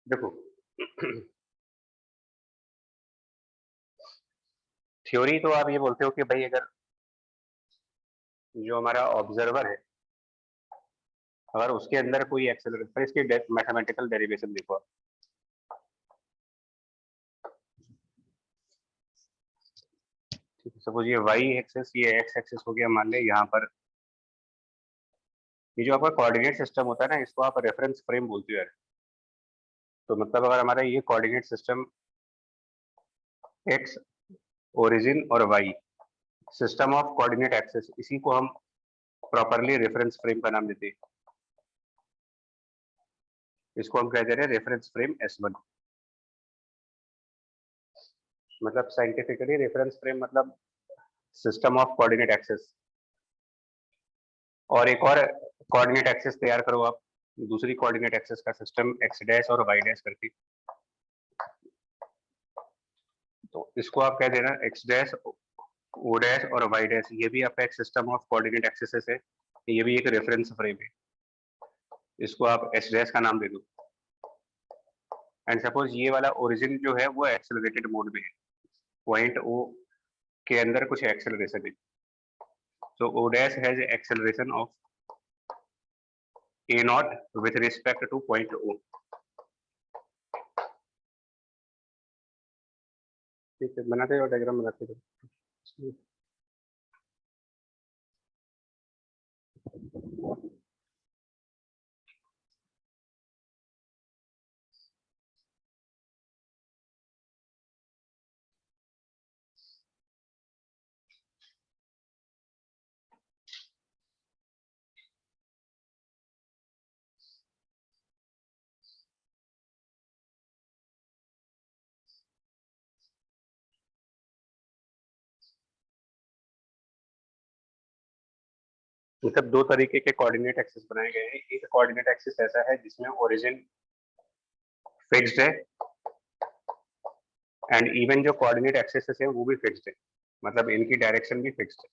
देखो थ्योरी तो आप ये बोलते हो कि भाई अगर जो हमारा ऑब्जर्वर है अगर उसके अंदर कोई एक्सेलरेशन, इसकी मैथमेटिकल डेरिवेशन देखो आप। ठीक है, सपोज ये वाई एक्सेस, ये एक्स एक्सेस हो गया, मान ले यहाँ पर ये जो आपका कोऑर्डिनेट सिस्टम होता है ना, इसको आप रेफरेंस फ्रेम बोलते हो यार। तो मतलब अगर हमारा ये कोऑर्डिनेट सिस्टम एक्स ओरिजिन और Y system of coordinate axes, इसी को हम प्रॉपरली रेफरेंस फ्रेम का नाम देते हैं। इसको हम कह दे रहे हैं रेफरेंस फ्रेम S1। मतलब साइंटिफिकली रेफरेंस फ्रेम मतलब सिस्टम ऑफ कोऑर्डिनेट एक्सेस। और एक और कोऑर्डिनेट एक्सेस तैयार करो आप, दूसरी कोऑर्डिनेट एक्सेस का सिस्टम एक्स डैश और वाई डैश करके। तो इसको आप कह देना एक्स डैश, ओ डैश और वाई डैश, ये भी आपका एक सिस्टम ऑफ कोऑर्डिनेट एक्सेस है, ये भी एक रेफरेंस फ्रेम है। इसको आप एस डैश का नाम दे दो। एंड सपोज ये वाला ओरिजिन जो है वो एक्सेलरेटेड मोड में है, पॉइंट ओ के अंदर कुछ एक्सेलरेशन है। So O dash has acceleration of A naught with respect to point O. ठीक है, बनाते हो डायग्राम बनाते हो। मतलब दो तरीके के कोऑर्डिनेट एक्सिस बनाए गए हैं। एक कोऑर्डिनेट एक्सिस ऐसा है जिसमें ओरिजिन फिक्स्ड है एंड इवन जो कोऑर्डिनेट एक्सिस है वो भी फिक्स्ड है, मतलब इनकी डायरेक्शन भी फिक्स्ड है।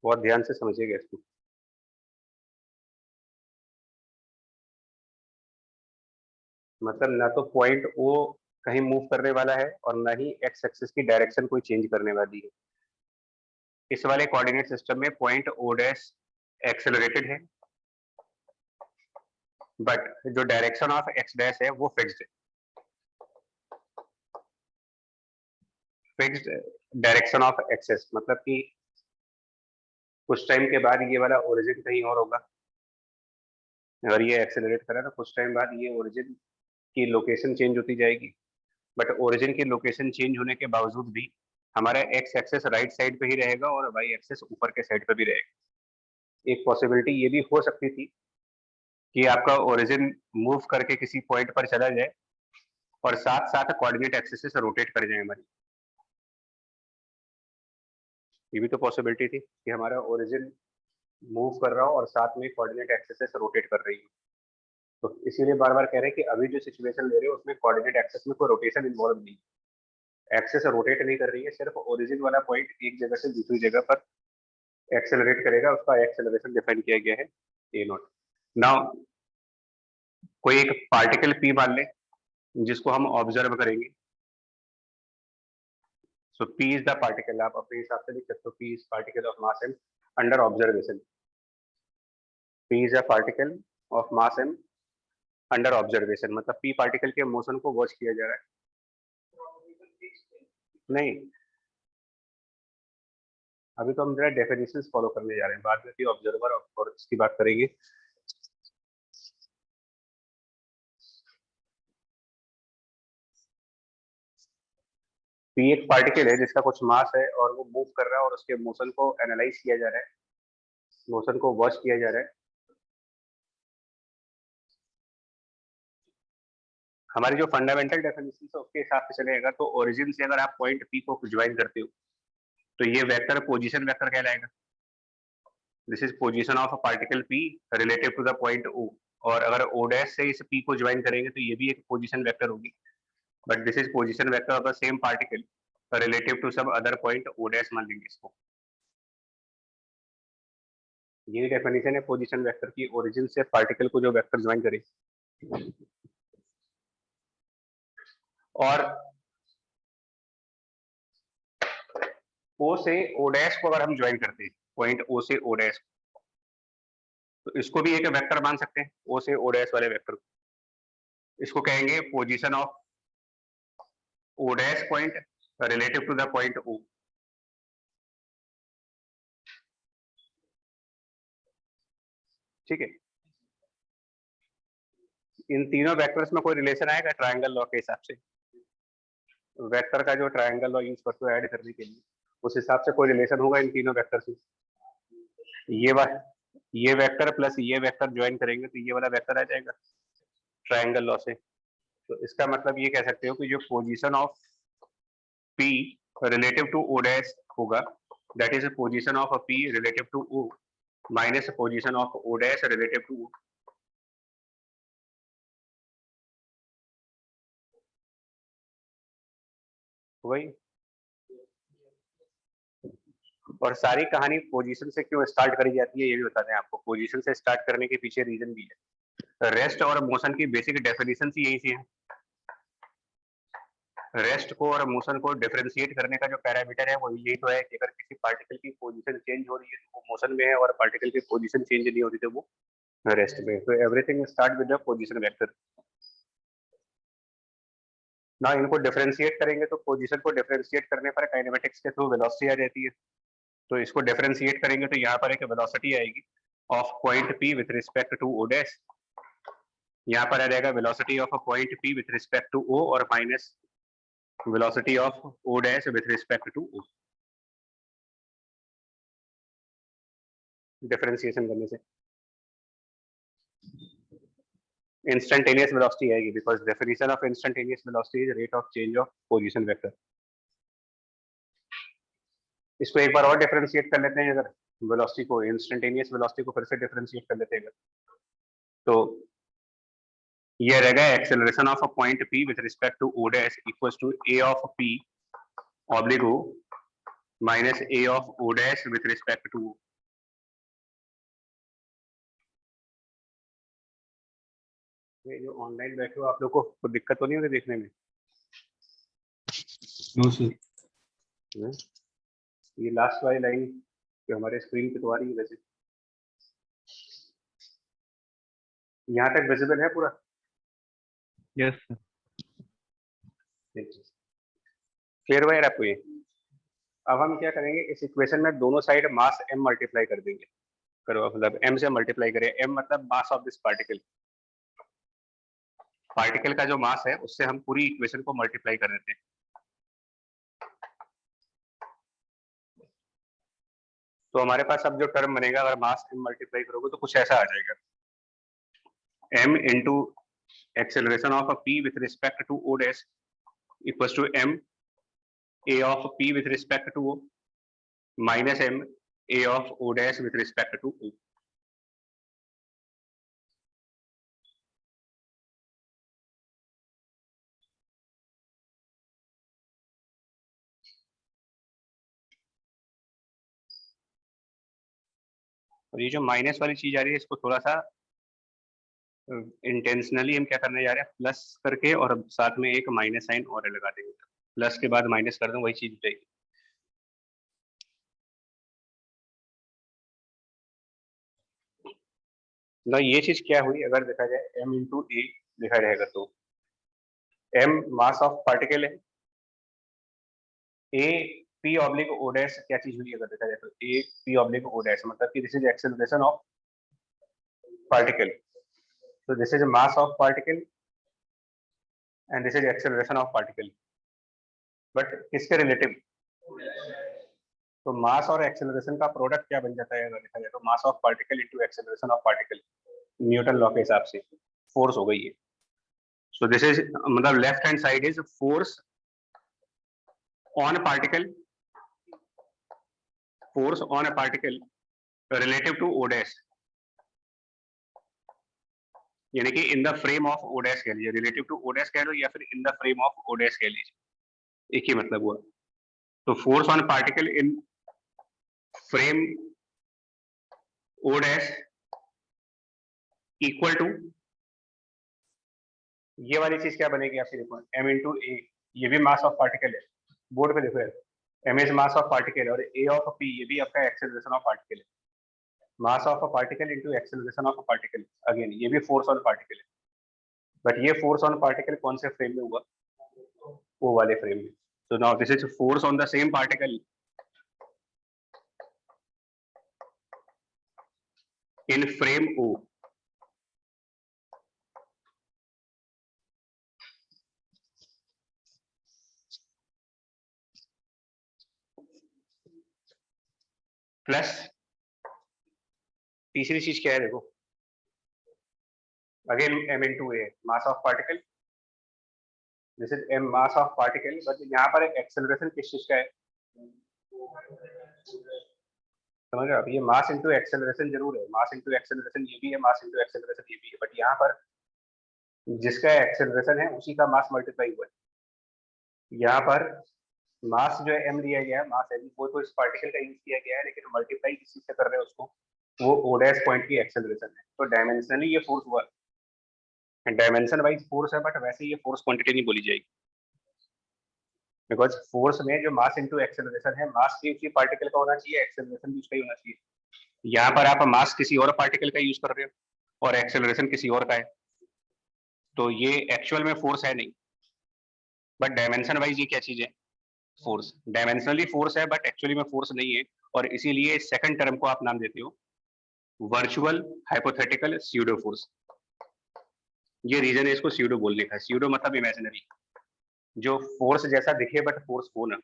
बहुत ध्यान से समझिएगा इसको। मतलब ना तो पॉइंट ओ कहीं मूव करने वाला है और ना ही एक्स एक्सिस की डायरेक्शन कोई चेंज करने वाली है। इस वाले कोऑर्डिनेट सिस्टम में पॉइंट ओ डैश एक्सेलरेटेड है, बट जो डायरेक्शन ऑफ एक्स डैश है वो फिक्स्ड है। फिक्स्ड डायरेक्शन ऑफ एक्सेस मतलब कि कुछ टाइम के बाद ये वाला ओरिजिन कहीं और होगा। अगर ये एक्सेलरेट करा तो कुछ टाइम बाद ये ओरिजिन की लोकेशन चेंज होती जाएगी, बट ओरिजिन की लोकेशन चेंज होने के बावजूद भी हमारा एक्स एक्सेस राइट साइड पे ही रहेगा और वाई एक्सेस ऊपर के साइड पे भी रहेगा। एक पॉसिबिलिटी ये भी हो सकती थी कि आपका ओरिजिन मूव करके किसी पॉइंट पर चला जाए और साथ साथ कोऑर्डिनेट एक्सिस से रोटेट कर जाए हमारी। ये भी तो पॉसिबिलिटी थी कि हमारा ओरिजिन मूव कर रहा हो और साथ में कोऑर्डिनेट एक्सिस से रोटेट कर रही हो। तो इसीलिए बार बार कह रहे हैं कि अभी जो सिचुएशन ले रहे हो उसमें कोऑर्डिनेट एक्सिस में कोई रोटेशन इन्वॉल्व नहीं, एक्सिस रोटेट नहीं कर रही है, सिर्फ ओरिजिन वाला पॉइंट एक जगह से दूसरी जगह पर एक्सेलरेट करेगा, उसका एक्सेलरेशन डिफाइन किया गया है ए नॉट। नाउ कोई एक पार्टिकल पी मान ले जिसको हम ऑब्जर्व करेंगे। So P is the particle, आप अपने हिसाब से लिख सकते हो, P is particle of mass M under observation. P is a particle of mass M under observation, मतलब पी पार्टिकल के मोशन को वॉच किया जा रहा है। नहीं, अभी तो हम जरा डेफिनेशंस फॉलो करने जा रहे हैं, बाद में भी ऑब्जर्वर और इसकी बात करेंगे। पी एक पार्टिकल है जिसका कुछ मास है और वो मूव कर रहा है और उसके मोशन को एनालाइज किया जा रहा है, मोशन को वॉच किया जा रहा है। हमारी जो फंडामेंटल डेफिनेशन है उसके हिसाब से चलेगा तो ओरिजिन से अगर आप पॉइंट पी को ज्वाइन करते हो तो ये वेक्टर पोजीशन वेक्टर कहलाएगा। This is position of a particle P relative to the point O. और अगर ओ डैश से इस पी को ज्वाइन करेंगे तो ये भी एक पोजीशन वेक्टर होगी, but this is position vector of the same particle relative to some other point O dash मान लेंगे इसको। ये डेफिनेशन है पोजीशन वेक्टर की, ओरिजिन से पार्टिकल को जो वेक्टर ज्वाइन करे। और ओ से ओ डैश को अगर हम ज्वाइन करते हैं, पॉइंट ओ से ओ डैश, तो इसको भी एक वेक्टर मान सकते हैं, ओ से ओ डैश वाले वेक्टर को। इसको कहेंगे position of O dash point relative to the point O. ठीक है, इन तीनों वेक्टर्स में कोई रिलेशन आएगा ट्रायंगल लॉ के हिसाब से? वेक्टर का जो ट्रायंगल लॉ यूज करते हो ऐड करने के लिए, उस हिसाब से कोई रिलेशन होगा इन तीनों वेक्टर से? ये वेक्टर प्लस ये वेक्टर ज्वाइन करेंगे तो ये वाला वेक्टर आ जाएगा ट्रायंगल लॉ से। तो इसका मतलब ये कह सकते हो कि जो position of P relative to O dash होगा, that is position of P relative to O minus position of O dash relative to O। वही, और सारी कहानी पोजीशन से क्यों स्टार्ट करी जाती है ये भी बताते हैं आपको। पोजीशन से स्टार्ट करने के पीछे रीजन भी है। रेस्ट और मोशन की बेसिक डेफिनेशन ही यही सी है। रेस्ट को और मोशन को डिफरेंशिएट करने का जो पैरामीटर है वो यही तो है कि अगर किसी पार्टिकल की पोजीशन चेंज हो रही है तो वो मोशन में है, और पार्टिकल की पोजीशन चेंज नहीं हो रही तो वो रेस्ट में। तो everything start with the position vector. ना इनको डिफरेंशिएट करेंगे तो पोजीशन को डिफरेंशिएट करने पर काइनेमेटिक्स के थ्रू वेलोसिटी आ जाती है। तो इसको डिफरेंशिएट करेंगे तो यहाँ पर एक वेलोसिटी आएगी of point P with respect to O dash. यहाँ पर आ जाएगा velocity of point P with respect to O और minus velocity of O dash with respect to O। Differentiation करने से इंस्टेंटेनियस वेलोसिटी आएगी, because definition of instantaneous velocity is rate of change of position vector. इसको एक बार और differentiate कर लेते हैं, अगर वेलोसिटी को, इंस्टेंटेनियस वेलोसिटी को फिर से डिफरेंशिएट कर लेते हैं तो ये रहेगा acceleration of a point P with respect to O dash equals to A of P oblique O minus A of O dash with respect to O। ये जो ऑनलाइन बैठे हो आप लोग को दिक्कत तो नहीं होगी देखने में? No sir. ये लास्ट वाली लाइन जो हमारे स्क्रीन पे तो आ रही है वैसे, यहाँ तक विजिबल है पूरा? Yes sir. क्लियर हुआ यार आपको ये? अब हम क्या करेंगे, इस इक्वेशन में दोनों साइड मास m मल्टीप्लाई कर देंगे। करो, मतलब m से मल्टीप्लाई करें। m मतलब mass of this particle. Particle का जो मास है उससे हम पूरी इक्वेशन को मल्टीप्लाई कर देते हैं। तो हमारे पास अब जो टर्म बनेगा, अगर मास m मल्टीप्लाई करोगे तो कुछ ऐसा आ जाएगा, m into acceleration of P with respect to O dash equals to m A of P with respect to O minus m A of O dash with respect to O। और ये जो minus वाली चीज आ रही है इसको थोड़ा सा इंटेंशनली हम क्या करने जा रहे हैं, प्लस करके और साथ में एक माइनस साइन और लगा देंगे। प्लस के बाद माइनस कर दें, वही चीज जाएगी। ना ये चीज क्या हुई, अगर देखा जाए m इंटू ए लिखा जाएगा तो m मास ऑफ पार्टिकल है, a p oblique O dash क्या चीज हुई अगर देखा जाए तो a p oblique O dash, मतलब कि this is acceleration of particle. So this is mass of particle and this is acceleration of particle, but किसके रिलेटिव? तो मास और एक्सेलरेशन का प्रोडक्ट क्या बन जाता है अगर देखा जाए तो mass of particle into acceleration of particle, Newton law के हिसाब से फोर्स हो गई है। सो दिस इज, मतलब left hand side is force on particle, force on a particle relative to O dash, यानी कि in the frame of O dash कह लीजिए, रिलेटिव टू ओ डैश कह लो या फिर in the frame of O dash कह लीजिए, एक ही मतलब हुआ। तो force on particle in frame O dash equal to ये वाली चीज क्या बनेगी आपकी, देखो m इंटू ए, ये भी मास ऑफ पार्टिकल है, बोर्ड पे देखो m is mass of particle और a ऑफ p ये भी आपका एक्सेलरेशन ऑफ पार्टिकल है। Mass of a particle into acceleration of a particle, again ये भी फोर्स ऑन पार्टिकल है, बट ये फोर्स ऑन पार्टिकल कौन से फ्रेम में हुआ, वो वाले फ्रेम में। So now this is force on the same particle in frame O. Plus तीसरी चीज क्या है, देखो again m into a, mass of particle, this is m mass of particle, but यहाँ पर एक्सेलरेशन किस चीज का है, समझ रहे हो आप, ये मास इंटू एक्सेलरेशन जरूर है, मास इंटू एक्सेलरेशन ये भी है, मास इंटू एक्सेलरेशन ये भी है, बट यहाँ पर जिसका एक्सेलरेशन है उसी का मास मल्टीप्लाई हुआ है। यहाँ पर मास जो है m दिया गया है, मास m वो तो इस पार्टिकल का यूज किया गया है, लेकिन मल्टीप्लाई किस चीज से कर रहे हैं उसको, वो o डैश पॉइंट की एक्सेलरेशन है, तो डायमेंशनली ये फोर्स हुआ, डायमेंशन वाइज फोर्स है, बट वैसे ये फोर्स क्वांटिटी नहीं बोली जाएगी, बिकॉज फोर्स में जो मास इंटू एक्सेलरेशन है, मास भी उसी पार्टिकल का होना चाहिए, एक्सेलरेशन भी उसका ही होना चाहिए। यहाँ पर आप मास किसी और पार्टिकल का यूज कर रहे हो और एक्सेलरेशन किसी और का है, तो ये एक्चुअल में फोर्स है नहीं, बट डायमेंशन वाइज ये क्या चीज है, फोर्स, डायमेंशनली फोर्स है बट एक्चुअली में फोर्स नहीं है, और इसीलिए सेकंड टर्म को आप नाम देते हो वर्चुअल हाइपोथेटिकल स्यूडो फोर्स। ये रीजन है इसको स्यूडो बोलने का, स्यूडो मतलब इमेजिनरी, जो फोर्स जैसा दिखे बट फोर्स हो ना,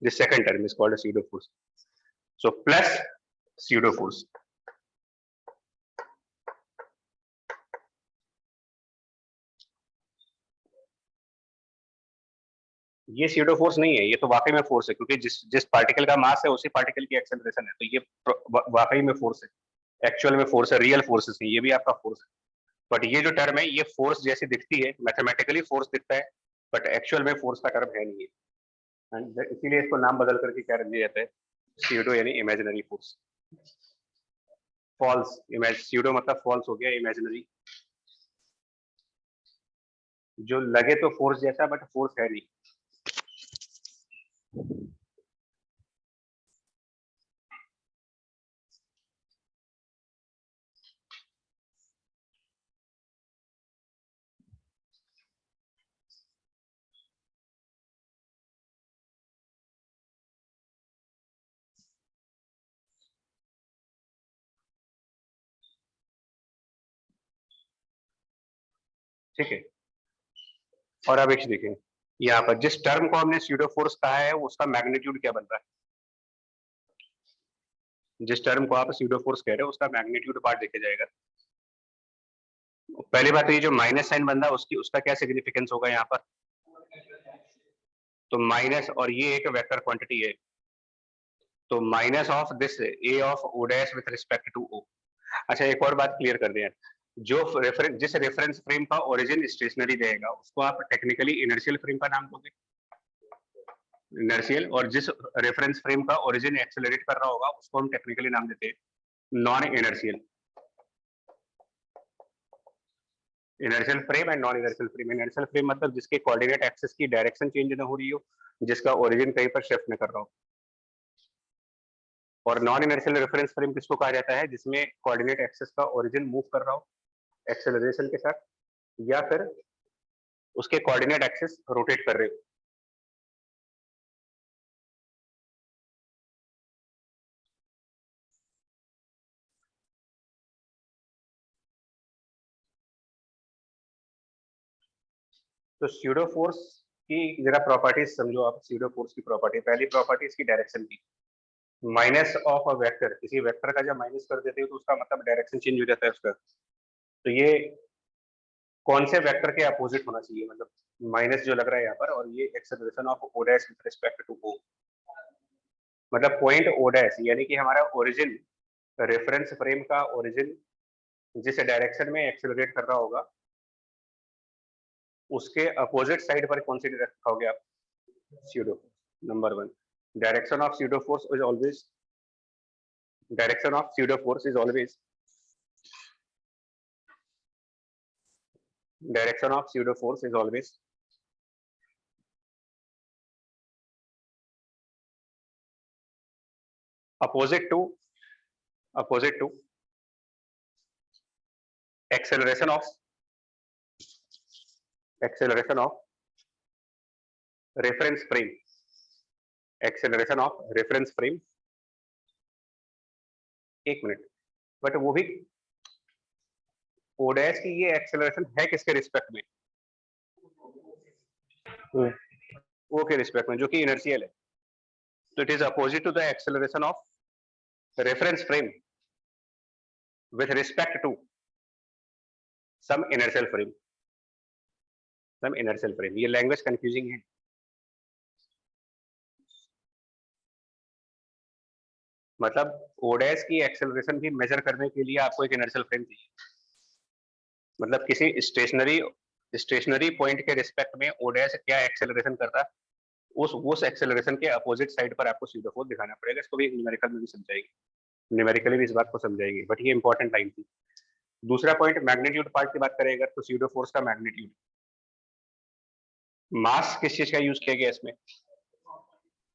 this second term is called pseudo force. So plus pseudo force, ये स्यूडो फोर्स नहीं है, ये तो वाकई में फोर्स है, क्योंकि जिस पार्टिकल का मास है उसी पार्टिकल की एक्सेलरेशन है, तो ये वाकई में फोर्स है, एक्चुअल में फोर्स है, रियल फोर्सेस है, ये भी आपका फोर्स है। बट ये जो टर्म है ये फोर्स जैसी दिखती है, मैथमेटिकली फोर्स दिखता है, बट एक्चुअल में फोर्स का टर्म है नहीं है, एंड इसीलिए इसको नाम बदल करके क्या रख दिया जाता है, स्यूडो यानी imaginary force, false image, pseudo मतलब फॉल्स हो गया, इमेजिनरी जो लगे तो फोर्स जैसा बट फोर्स है नहीं। ठीक है, और अब एक देखें, यहाँ पर जिस टर्म को हमने स्यूडो फोर्स कहा है उसका मैग्नीट्यूड क्या बन रहा है, जिस टर्म को आप स्यूडो फोर्स कह रहे हो उसका मैग्नीट्यूड पार्ट देखे जाएगा। पहली बात तो ये जो माइनस साइन बन रहा है उसका क्या सिग्निफिकेंस होगा यहाँ पर, तो माइनस, और ये एक वेक्टर क्वांटिटी है, तो minus of this A of O dash with respect to O. अच्छा एक और बात क्लियर कर दें, जो जिस रेफरेंस फ्रेम का ओरिजिन स्टेशनरी रहेगा उसको आप टेक्निकली इनर्शियल फ्रेम का नाम दोगे, इनर्शियल, और जिस रेफरेंस फ्रेम का ओरिजिन एक्सेलरेट कर रहा होगा उसको हम टेक्निकली नाम देते हैं non inertial. Inertial frame and non inertial frame, inertial frame मतलब जिसके कोऑर्डिनेट एक्सिस की डायरेक्शन चेंज ना हो रही हो, जिसका ओरिजिन कहीं पर शिफ्ट न कर रहा हो, और नॉन इनर्शियल रेफरेंस फ्रेम किसको कहा जाता है, जिसमें कोऑर्डिनेट एक्सिस का ओरिजिन मूव कर रहा हो एक्सेलरेशन के साथ, या फिर उसके कोऑर्डिनेट एक्सिस रोटेट कर रहे हो। तो स्यूडो फोर्स की जरा प्रॉपर्टीज समझो आप, स्यूडो फोर्स की प्रॉपर्टी, पहली प्रॉपर्टी इसकी डायरेक्शन की, माइनस ऑफ अ वेक्टर, किसी वेक्टर का जब माइनस कर देते हो तो उसका मतलब डायरेक्शन चेंज हो जाता है उसका, तो ये कौन से वेक्टर के अपोजिट होना चाहिए, मतलब माइनस जो लग रहा है यहाँ पर, और ये acceleration of O dash with respect to O, मतलब पॉइंट ओ डैश यानी कि हमारा ओरिजिन, रेफरेंस फ्रेम का ओरिजिन जिस डायरेक्शन में एक्सेलरेट कर रहा होगा उसके अपोजिट साइड पर कौन सी रखोगे आप, pseudo, number one, direction of pseudo force is always, direction of pseudo force is always Direction of pseudo force is always opposite to acceleration of reference frame. Acceleration of reference frame. एक minute, but वो भी ओ dash की ये acceleration है किसके respect में? ओ के respect में, जो कि इनर्शियल है. तो it is opposite to the acceleration of reference frame with respect to some inertial frame. ये लैंग्वेज कंफ्यूजिंग है. मतलब ओ डैश की एक्सेलरेशन भी मेजर करने के लिए आपको एक इनर्शियल फ्रेम चाहिए. मतलब किसी स्टेशनरी पॉइंट के रिस्पेक्ट में ओ डैश क्या एक्सेलरेशन करता है, उस एक्सेलरेशन के अपोजिट साइड पर आपको स्यूडो फोर्स दिखाना पड़ेगा. इसको भी न्यूमेरिकल में भी समझाएगी, न्यूमेरिकली भी इस बात को समझाएगी, बट ये इंपॉर्टेंट लाइन थी. दूसरा पॉइंट मैग्नीट्यूड पार्ट की बात करेगा तो स्यूडो फोर्स का मैग्नीट्यूड. मास किस चीज का यूज किया गया इसमें?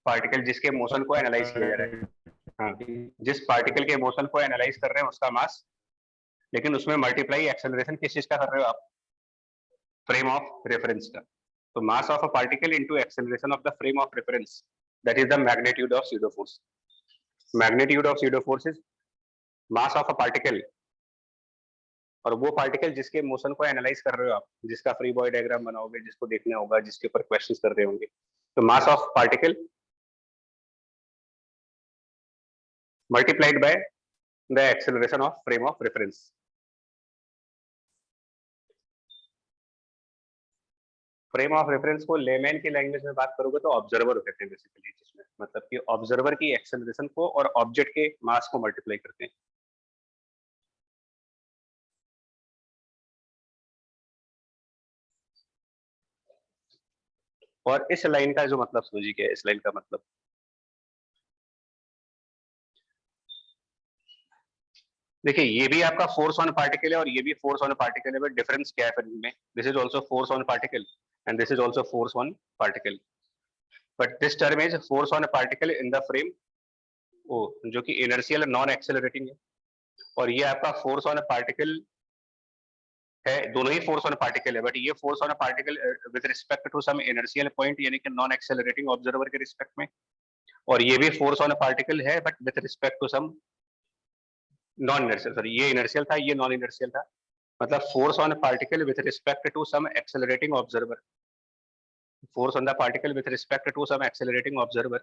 पार्टिकल जिसके मोशन को एनालाइज किया जा रहा है. हाँ, जिस पार्टिकल के मोशन को एनालाइज कर रहे हैं उसका मास, लेकिन उसमें मल्टीप्लाई एक्सेलरेशन किस चीज का कर रहे हो आप? फ्रेम ऑफ रेफरेंस का. तो mass of a particle into acceleration of the frame of reference, that is the magnitude of pseudo force. Magnitude of pseudo force is mass of a particle, और वो पार्टिकल जिसके motion को analyse कर रहे हो आप, जिसका फ्री बॉडी डायग्राम बनाओगे, जिसको देखना होगा, जिसके ऊपर क्वेश्चंस कर रहे होंगे. तो mass of particle multiplied by the acceleration of frame of reference. Frame of reference को लेमैन की लैंग्वेज में बात करोगे तो ऑब्जर्वर कहते हैं बेसिकली, जिसमें मतलब कि ऑब्जर्वर की एक्सेलरेशन को और ऑब्जेक्ट के मास को मल्टीप्लाई करते हैं. और इस लाइन का जो मतलब समझिए क्या है, इस लाइन का मतलब देखिए, ये भी आपका फोर्स ऑन पार्टिकल है और ये भी फोर्स ऑन पार्टिकल है, बट डिफरेंस क्या है फिर इनमें? This is also force on particle and this is also force on particle, but this term is force on particle in the frame O, जो कि इनर्शियल नॉन एक्सेलरेटिंग है. और ये आपका फोर्स ऑन पार्टिकल है, दोनों ही फोर्स ऑन पार्टिकल है, बट ये force on particle with respect to some inertial point, यानी कि नॉन एक्सेलरेटिंग ऑब्जर्वर के रिस्पेक्ट में. और ये भी फोर्स ऑन पार्टिकल है, but with respect to some non inertial, sorry ये इनर्शियल था, ये नॉन इनर्शियल था. मतलब force on particle with respect to some accelerating observer, force on the particle with respect to some accelerating observer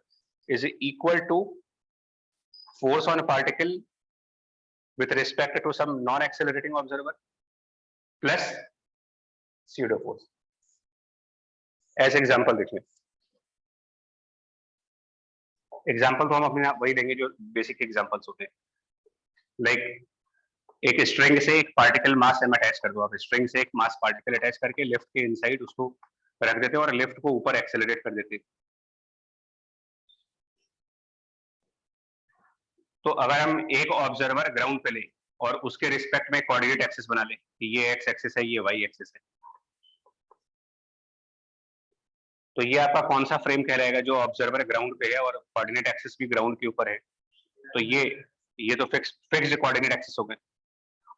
is equal to force on a particle with respect to some non-accelerating observer plus pseudo force. ऐसे example देखिए, example तो हम अपने आप वही देंगे जो basic examples होते हैं. लाइक एक स्ट्रिंग से एक पार्टिकल मास में अटैच कर दो. आप स्ट्रिंग से एक मास पार्टिकल अटैच करके लिफ्ट के इनसाइड उसको रख देते हैं और लिफ्ट को ऊपर एक्सेलरेट कर देते हैं. तो अगर हम एक ऑब्जर्वर ग्राउंड पे ले और उसके रिस्पेक्ट में कोऑर्डिनेट एक्सिस बना ले, ये एक्स एक्सिस है, ये वाई एक्सिस है, तो ये आपका कौन सा फ्रेम कहलाएगा? जो ऑब्जर्वर ग्राउंड पे है और कोऑर्डिनेट एक्सिस भी ग्राउंड के ऊपर है, तो ये तो फिक्स्ड कोऑर्डिनेट एक्सिस हो गए.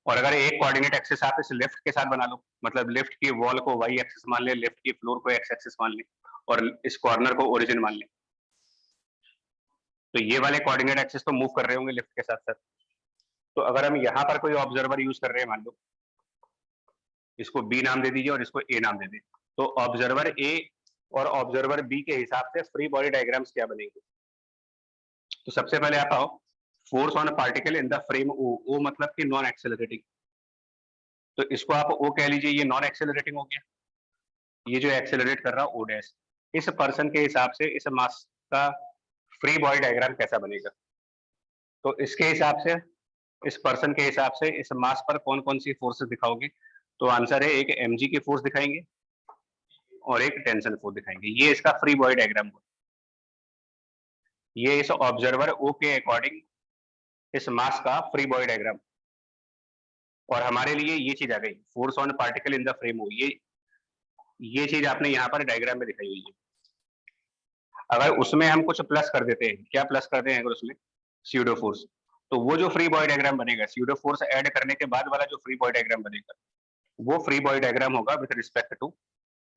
और अगर एक कोऑर्डिनेट एक्सिस आप इस लिफ्ट के साथ बना लो, मतलब लिफ्ट की वॉल को वाई एक्सिस मान ले, लिफ्ट की फ्लोर को एक्स एक्सिस मान ले और इस कॉर्नर को ओरिजिन मान ले, तो ये वाले कोऑर्डिनेट एक्सिस तो मूव कर रहे होंगे लिफ्ट के साथ साथ. तो अगर हम यहाँ पर कोई ऑब्जर्वर यूज कर रहे हैं, मान लो इसको बी नाम दे दीजिए और इसको ए नाम दे दीजिए, तो ऑब्जर्वर ए और ऑब्जर्वर बी के हिसाब से फ्री बॉडी डायग्राम्स क्या बनेंगे? तो सबसे पहले आप आओ, force on particle in the frame O. O मतलब कि नॉन एक्सेलरेटिंग, तो इसको आप ओ कह लीजिए, ये नॉन एक्सेलरेटिंग हो गया. ये जो एक्सेलरेट कर रहा है ओ डैश, इस पर्सन के हिसाब से इस मास का फ्री बॉडी डायग्राम कैसा बनेगा? तो इसके हिसाब से, इस पर्सन के हिसाब से इस मास पर कौन कौन सी फोर्सेस दिखाओगे? तो आंसर है एक mg की फोर्स दिखाएंगे और एक टेंशन फोर्स दिखाएंगे. ये इसका फ्री बॉडी डायग्राम हुआ. ये इस ऑब्जर्वर ओ के अकॉर्डिंग इस मास का फ्री बॉडी डायग्राम. और हमारे लिए ये चीज आ गई, force on particle in the frame हो, ये चीज आपने यहाँ पर डायग्राम में दिखाई हुई है। अगर उसमें हम कुछ प्लस कर देते हैं, क्या प्लस करते हैं अगर उसमें स्यूडो फोर्स, तो वो जो फ्री बॉडी डायग्राम बनेगा, स्यूडो फोर्स ऐड करने के बाद वाला जो फ्री बॉडी डायग्राम बनेगा, वो फ्री बॉडी डायग्राम होगा with respect to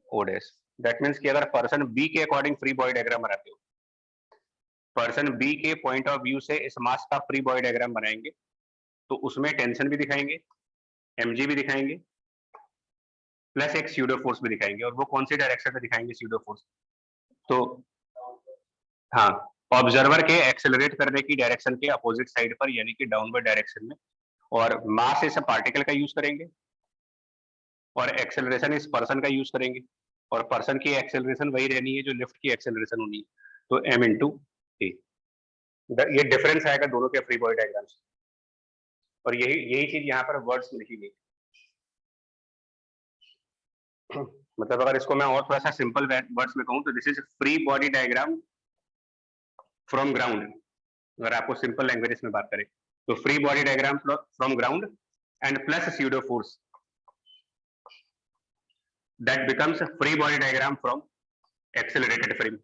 O dash. That means कि अगर पर्सन बी के अकॉर्डिंग फ्री बॉडी डायग्राम बनाते हो, पर्सन बी के पॉइंट ऑफ व्यू से इस मास का फ्री बॉडी डायग्राम बनाएंगे, तो उसमें टेंशन भी दिखाएंगे, mg भी दिखाएंगे, प्लस एक स्यूडो फोर्स भी दिखाएंगे। और वो कौन सी डायरेक्शन में दिखाएंगे स्यूडो फोर्स? तो हाँ, ऑब्जर्वर के एक्सेलरेट करने की डायरेक्शन के अपोजिट साइड पर, यानी कि डाउनवर्ड डायरेक्शन में, और मास इस पार्टिकल का यूज करेंगे और एक्सेलरेशन इस पर्सन का यूज करेंगे, और पर्सन की एक्सेलरेशन वही रहनी है जो लिफ्ट की एक्सेलरेशन होनी है, तो m इंटू ए। ये डिफरेंस आएगा दोनों के फ्री बॉडी डायग्राम से, और यही चीज यहाँ पर वर्ड्स में लिखी गई। मतलब अगर इसको मैं और थोड़ा सा सिंपल वर्ड्स में कहूँ तो this is free body diagram from ground. अगर आपको सिंपल लैंग्वेज में बात करें तो free body diagram from ground and plus pseudo force, that becomes free body diagram from accelerated frame.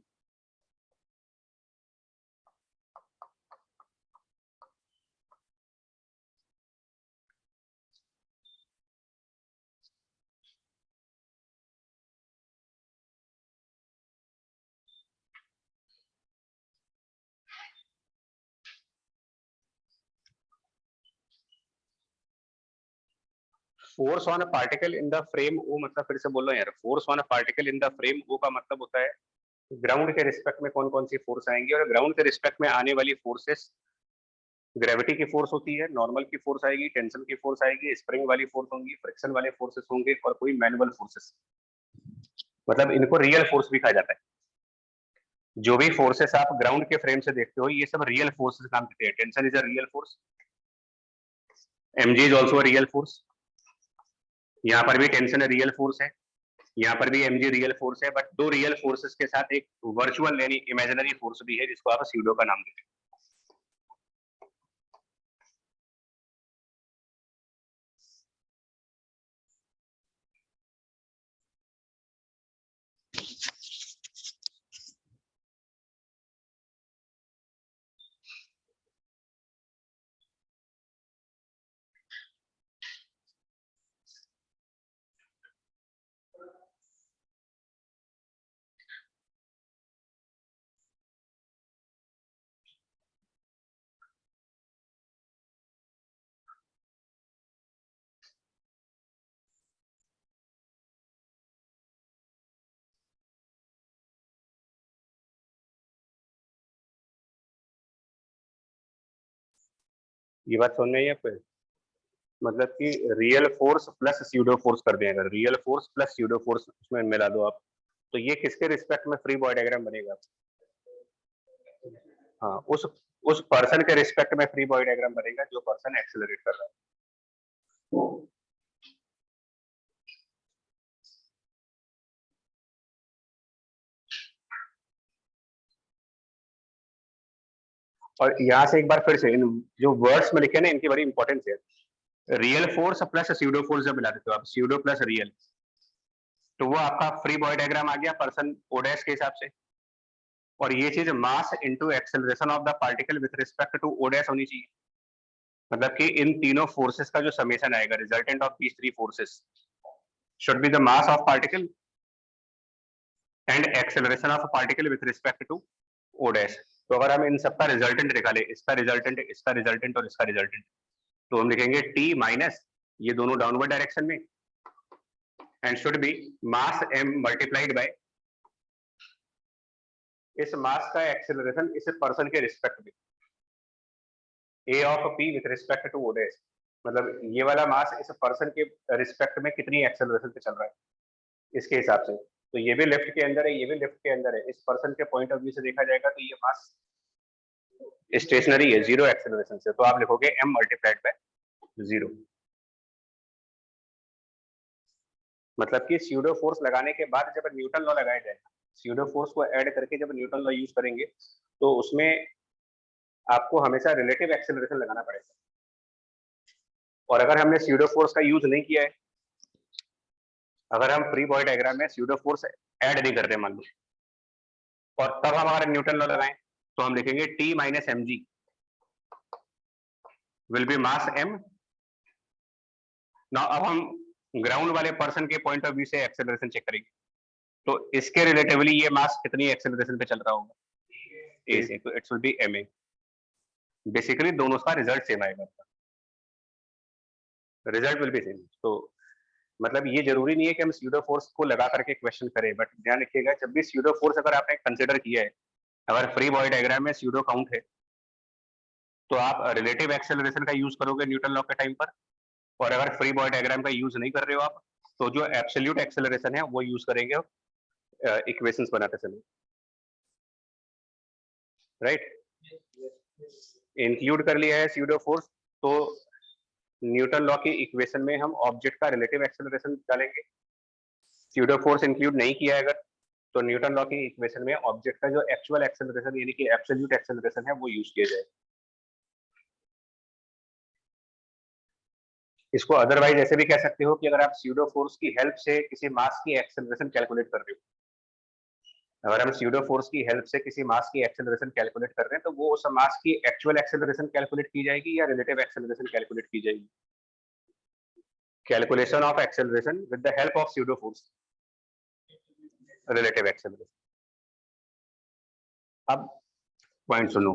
Force on a particle in the frame O, मतलब फिर से बोल रहा हूं यार, force on a particle in the frame O का मतलब होता है ग्राउंड के रिस्पेक्ट में कौन कौन सी फोर्स आएंगी, और ग्राउंड के रिस्पेक्ट में आने वाली फोर्सेस ग्रेविटी की फोर्स होती है, नॉर्मल की फोर्स आएगी, टेंशन की फोर्स आएगी, स्प्रिंग वाली फोर्स होंगी, फ्रिक्शन वाले फोर्सेस होंगे, और कोई मैनुअल फोर्सेस। मतलब इनको रियल फोर्स भी कहा जाता है। जो भी फोर्सेस आप ग्राउंड के फ्रेम से देखते हो ये सब रियल फोर्सेस नाम देते हैं। Tension is a real force, mg is also a real force, यहाँ पर भी टेंशन रियल फोर्स है, यहाँ पर भी mg रियल फोर्स है, बट दो रियल फोर्सेस के साथ एक वर्चुअल यानी इमेजिनरी फोर्स भी है जिसको आप स्यूडो का नाम देते हैं। ये बात समझ में आई आपको? मतलब कि real force plus pseudo force कर दें, अगर real force plus pseudo force उसमें मिला दो आप, तो ये किसके रिस्पेक्ट में फ्री बॉडी डायग्राम बनेगा? हाँ, उस पर्सन के रिस्पेक्ट में फ्री बॉडी डायग्राम बनेगा जो पर्सन एक्सेलरेट कर रहा है। और यहाँ से एक बार फिर से इन जो वर्ड्स में लिखे ना इनकी बड़ी इंपॉर्टेंस है। Real force plus pseudo force जब मिला देते हो आप, स्यूडो प्लस रियल, तो वो आपका फ्री बॉडी डायग्राम आ गया पर्सन ओडेस के हिसाब से। और ये चीज mass into acceleration of the particle with respect to O dash होनी चाहिए। मतलब कि इन तीनों फोर्सेस का जो समेशन आएगा, resultant of these three forces should be the mass of particle and acceleration of particle with respect to O dash. तो अगर हम इन सबका रिजल्टेंट निकालें, इसका रिजल्टेंट, इसका रिजल्टेंट और इसका रिजल्टेंट, तो हम लिखेंगे टी माइनस ये दोनों डाउनवर्ड डायरेक्शन में, and should be mass m multiplied by इस मास का एक्सेलरेशन इस पर्सन के रिस्पेक्ट में, a of p with respect to o dash. मतलब ये वाला मास इस पर्सन के रिस्पेक्ट में कितनी एक्सेलरेशन पे चल रहा है इसके हिसाब से। तो ये भी लिफ्ट के अंदर है, ये भी लिफ्ट के अंदर है, इस पर्सन के पॉइंट ऑफ व्यू से देखा जाएगा तो ये मास स्टेशनरी है, जीरो एक्सेलरेशन से, तो आप लिखोगे m मल्टीप्लाइड बाय 0। मतलब कि स्यूडो फोर्स लगाने के बाद जब न्यूटन लॉ लगाया जाएगा, स्यूडो फोर्स को ऐड करके जब न्यूटन लॉ यूज करेंगे तो उसमें आपको हमेशा रिलेटिव एक्सेलरेशन लगाना पड़ेगा। और अगर हमने स्यूडो फोर्स का यूज नहीं किया है, अगर हम फ्री बॉडी डायग्राम में स्यूडो फोर्स ऐड नहीं करते मान लो, और तब हम हमारा न्यूटन लॉ लगाएं, तो हम लिखेंगे T minus M G will be mass m। ना अब हम ग्राउंड वाले पर्सन के पॉइंट ऑफ व्यू से एक्सेलरेशन चेक करेंगे, तो इसके रिलेटिवली ये मास कितनी एक्सेलरेशन पे चल रहा होगा, a से, तो it's will be ma। Basically दोनों का रिजल्ट सेम आएगा, रिजल्ट विल बी सेम। तो मतलब ये जरूरी नहीं है कि हम स्यूडो फोर्स को लगा करके क्वेश्चन करें, बट ध्यान रखिएगा जब भी स्यूडो फोर्स अगर आपने कंसिडर किया है, अगर फ्री बॉडी डायग्राम में स्यूडो काउंट है, तो आप रिलेटिव एक्सेलरेशन का यूज करोगे न्यूटन लॉ के टाइम पर, और अगर फ्री बॉडी डायग्राम का यूज नहीं कर रहे हो आप, तो जो एब्सोल्यूट एक्सेलरेशन है वो यूज करेंगे इक्वेशंस बनाते समय, राइट। इंक्लूड कर लिया है स्यूडो फोर्स, तो न्यूटन लॉ की इक्वेशन में हम ऑब्जेक्ट का रिलेटिव एक्सेलरेशन डालेंगे। स्यूडो फोर्स इंक्लूड नहीं किया है अगर, तो न्यूटन लॉ की इक्वेशन में ऑब्जेक्ट का जो एक्चुअल एक्सेलरेशन यानी कि एब्सोल्यूट एक्सेलरेशन है वो यूज किया जाए। इसको अदरवाइज ऐसे भी कह सकते हो कि अगर आप स्यूडो फोर्स की हेल्प से किसी मास की एक्सेलरेशन कैलकुलेट कर रहे हो, अगर हम स्यूडो फोर्स की हेल्प से किसी मास की एक्सेलरेशन कैलकुलेट कर रहे हैं, तो वो उस मास की एक्चुअल एक्सेलरेशन कैलकुलेट की जाएगी या रिलेटिव एक्सेलरेशन कैलकुलेट की जाएगी। Calculation of acceleration with the help of pseudo force, relative acceleration. अब पॉइंट सुनो,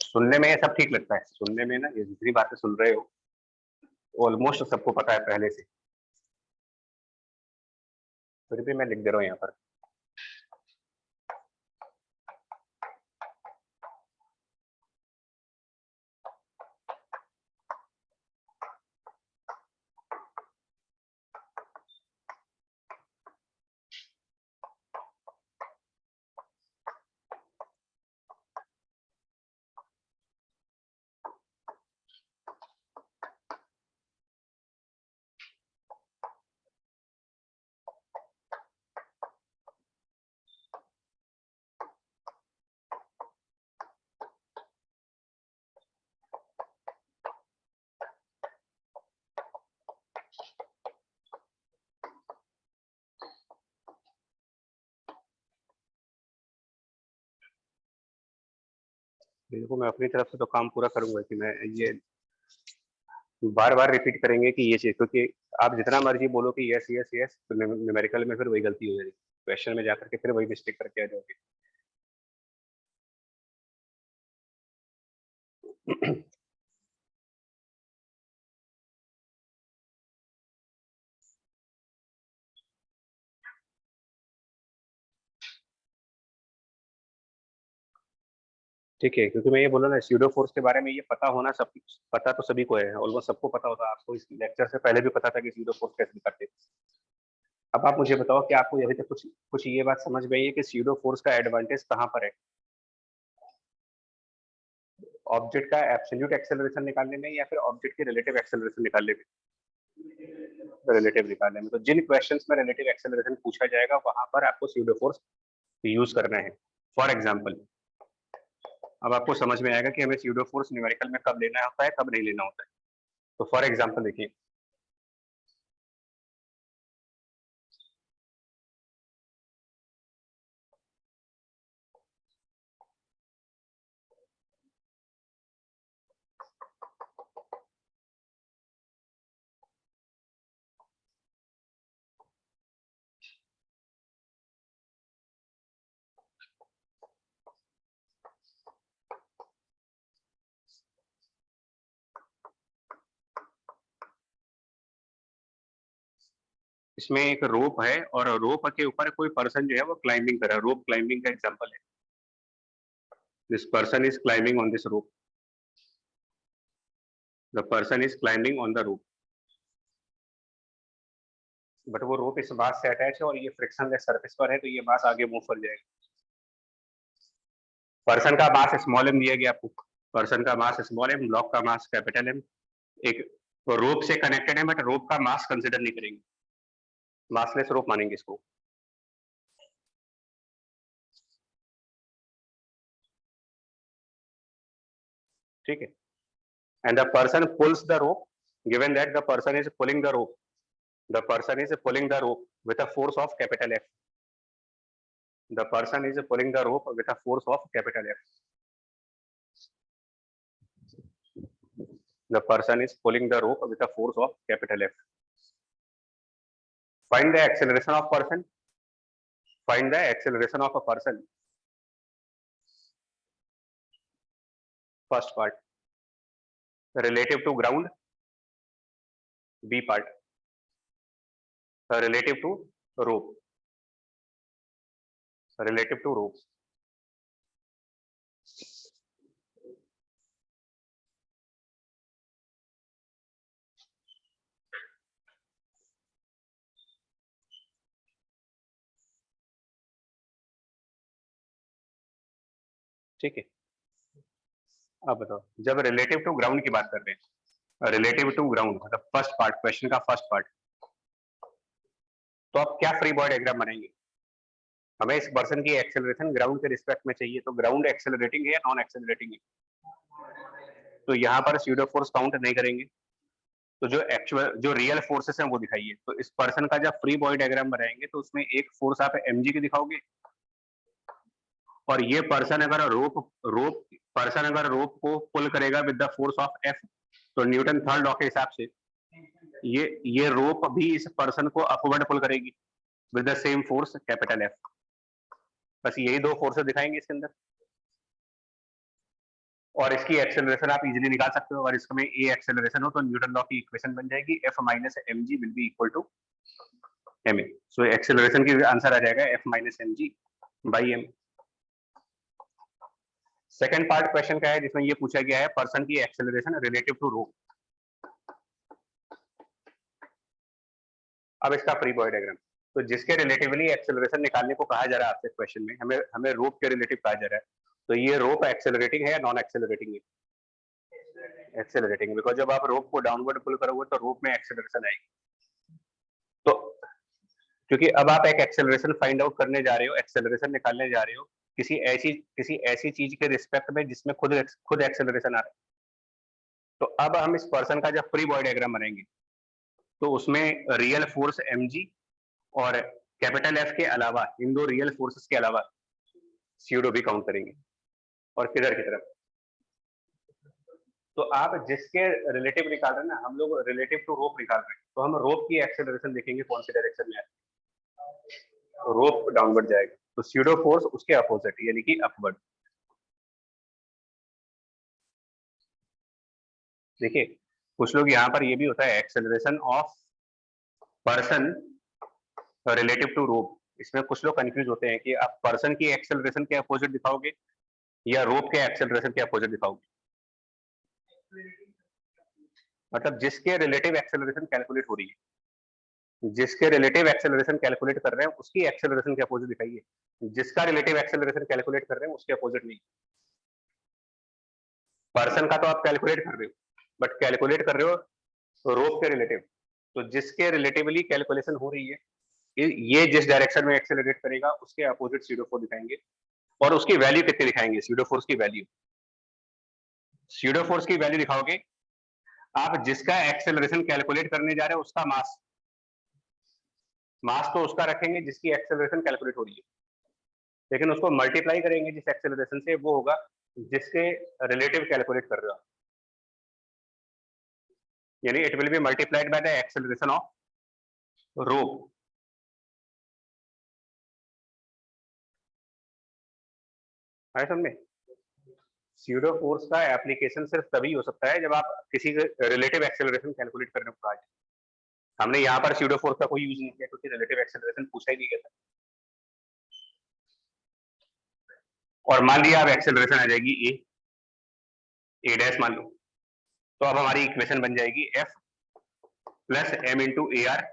सुनने में ये सब ठीक लगता है, सुनने में ना ये जितनी बातें सुन रहे हो ऑलमोस्ट सबको पता है पहले से, फिर भी मैं लिख दे रहा हूँ यहाँ पर। देखो मैं अपनी तरफ से तो काम पूरा करूंगा कि मैं ये बार बार रिपीट करेंगे कि ये चीज, क्योंकि आप जितना मर्जी बोलो कि यस यस यस, तो न्यूमेरिकल में फिर वही गलती हो जाएगी, क्वेश्चन में जाकर के फिर वही मिस्टेक करके आ जाओगे। ठीक है, क्योंकि मैं ये बोला ना स्यूडो फोर्स के बारे में ये पता होना, सब पता तो सभी को है, ऑलमोस्ट सबको पता होता है, आपको इस लेक्चर से पहले भी पता था कि स्यूडो फोर्स कैसे करते हैं। अब आप मुझे बताओ कि आपको अभी तक कुछ कुछ ये बात समझ में आई है कि स्यूडो फोर्स का एडवांटेज कहाँ पर है, ऑब्जेक्ट का एब्सोल्यूट एक्सेलरेशन निकालने में या फिर ऑब्जेक्ट के रिलेटिव एक्सेलरेशन निकालने में, रिलेटिव निकालने में। तो जिन क्वेश्चंस में रिलेटिव एक्सेलरेशन पूछा जाएगा वहां पर आपको स्यूडो फोर्स यूज करना है। फॉर एग्जांपल, अब आपको समझ में आएगा कि हमें स्यूडो फोर्स न्यूमेरिकल में कब लेना होता है कब नहीं लेना होता है। तो फॉर एग्जांपल देखिए, इसमें एक रोप है और रोप के ऊपर कोई पर्सन जो है वो क्लाइंबिंग कर रहा है, रोप क्लाइंबिंग का एग्जांपल है। This person is climbing on this rope, the person is climbing on the rope, but वो रोप इस मास से अटैच है और ये फ्रिक्शनलेस सरफेस पर है, तो ये मास आगे मूव कर जाएगा। पर्सन का मास स्मॉल एम दिया गया आपको, पर्सन का मास स्मॉल एम, ब्लॉक का मास कैपिटल एम, एक रोप से कनेक्टेड है बट रोप का मास कंसिडर नहीं करेंगे, मासलेस रोप मानेंगे इसको। ठीक है, and the person pulls the rope, given that the person is pulling the rope, the person is pulling the rope with a force of capital F. The person is pulling the rope with a force of capital F. The person is pulling the rope with a force of capital F. Find the acceleration of person. Find the acceleration of a person. First part, relative to ground. B part, relative to rope. Relative to rope. ठीक है, अब बताओ, जब relative to ground की बात कर रहे हैं, रिलेटिव टू ग्राउंड मतलब फर्स्ट पार्ट, क्वेश्चन का फर्स्ट पार्ट, तो आप क्या फ्री बॉडी डायग्राम बनाएंगे? हमें इस पर्सन की एक्सेलरेशन ग्राउंड के रिस्पेक्ट में चाहिए, तो ग्राउंड एक्सेलरेटिंग है या नॉन एक्सेलरेटिंग है? तो यहाँ पर स्यूडो फोर्स काउंट नहीं करेंगे, तो जो एक्चुअल जो रियल फोर्सेस हैं वो दिखाइए। तो इस पर्सन का जब फ्री बॉडी डायग्राम बनाएंगे तो उसमें एक फोर्स आप mg की दिखाओगे, और ये पर्सन अगर रोप को पुल करेगा with the force of F, तो न्यूटन थर्ड लॉ के हिसाब से ये रोप भी इस पर्सन को अपवर्ड पुल करेगी with the same force capital F। बस यही दो फोर्सेस दिखाएंगे इसके अंदर, और इसकी एक्सेलरेशन आप इजीली निकाल सकते हो। अगर इसमें ए एक्सेलरेशन हो तो न्यूटन लॉ की इक्वेशन बन जाएगी F minus mg will be equal to ma। So acceleration की आंसर आ जाएगा F minus mg by m। Second part question का है जिसमें ये पूछा गया है पर्सन की एक्सेलरेशन रिलेटिव टू रोप। अब इसका फ्री बॉडी डायग्राम, तो जिसके रिलेटिवली एक्सेलरेशन निकालने को कहा जा रहा है आपसे क्वेश्चन में, हमें रोप के रिलेटिव कहा जा रहा है, तो ये रोप एक्सेलरेटिंग है या नॉन एक्सेलरेटिंग है? एक्सेलरेटिंग, बिकॉज जब आप रोप को डाउनवर्ड पुल करोगे तो रोप में एक्सेलरेशन आएगी। तो क्योंकि अब आप एक एक्सेलरेशन फाइंड आउट करने जा रहे हो, एक्सेलरेशन निकालने जा रहे हो किसी ऐसी चीज के रिस्पेक्ट में जिसमें खुद एक्सेलरेशन आ रहा है। तो अब हम इस पर्सन का जब फ्री बॉडी डायग्राम बनाएंगे तो उसमें रियल फोर्स mg और कैपिटल F के अलावा, इन दो रियल फोर्सेस के अलावा स्यूडो भी काउंट करेंगे। और किधर की तरफ, तो आप जिसके रिलेटिव निकाल रहे हैं ना, हम लोग रिलेटिव टू रोप निकाल रहे हैं, तो हम रोप की एक्सेलरेशन देखेंगे कौन सी डायरेक्शन में है। रोप डाउनवर्ड जाएगा, तो स्यूडो फोर्स उसके अपोजिट यानी कि अपवर्ड। देखिए कुछ लोग यहाँ पर ये भी होता है acceleration of person relative to rope, इसमें कुछ लोग कंफ्यूज होते हैं कि आप पर्सन की एक्सेलरेशन के अपोजिट दिखाओगे या रोप के एक्सेलरेशन के अपोजिट दिखाओगे। मतलब जिसके रिलेटिव एक्सेलरेशन कैलकुलेट हो रही है, जिसके रिलेटिव एक्सेलरेशन कैलकुलेट कर रहे हैं उसकी एक्सेलरेशन के अपोजिट दिखाइए, जिसका रिलेटिव एक्सेलरेशन कैलकुलेट कर रहे हैं उसके अपोजिट नहीं। पर्सन का तो आप कैलकुलेट कर रहे हो, बट कैलकुलेट कर रहे हो रोप के रिलेटिव, तो जिसके रिलेटिवली कैलकुलेशन हो रही है ये जिस डायरेक्शन में एक्सेलरेट करेगा उसके अपोजिट स्यूडो फोर्स दिखाएंगे, और उसकी वैल्यू कितनी दिखाएंगे? स्यूडो फोर्स की वैल्यू, स्यूडो फोर्स की वैल्यू दिखाओगे आप जिसका एक्सेलरेशन कैलकुलेट करने जा रहे हो उसका मास तो उसका रखेंगे जिसकी एक्सेलरेशन कैलकुलेट हो रही है, लेकिन उसको मल्टीप्लाई करेंगे जिस एक्सेलरेशन से, वो होगा जिसके रिलेटिव कैलकुलेट कर रहे हो, यानी it will be multiplied by the acceleration of rope. है समझे? स्यूडो फोर्स का एप्लीकेशन सिर्फ तभी हो सकता है जब आप किसी रिलेटिव एक्सेलरेशन कैलकुलेट करने को कहा जाए। हमने यहाँ पर स्यूडो फोर्स का कोई यूज नहीं किया क्योंकि रिलेटिव एक्सेलरेशन पूछा ही नहीं गया था। और मान लिया अब एक्सेलरेशन आ जाएगी ए डैश मान लो, तो अब हमारी इक्वेशन बन जाएगी F plus m into A R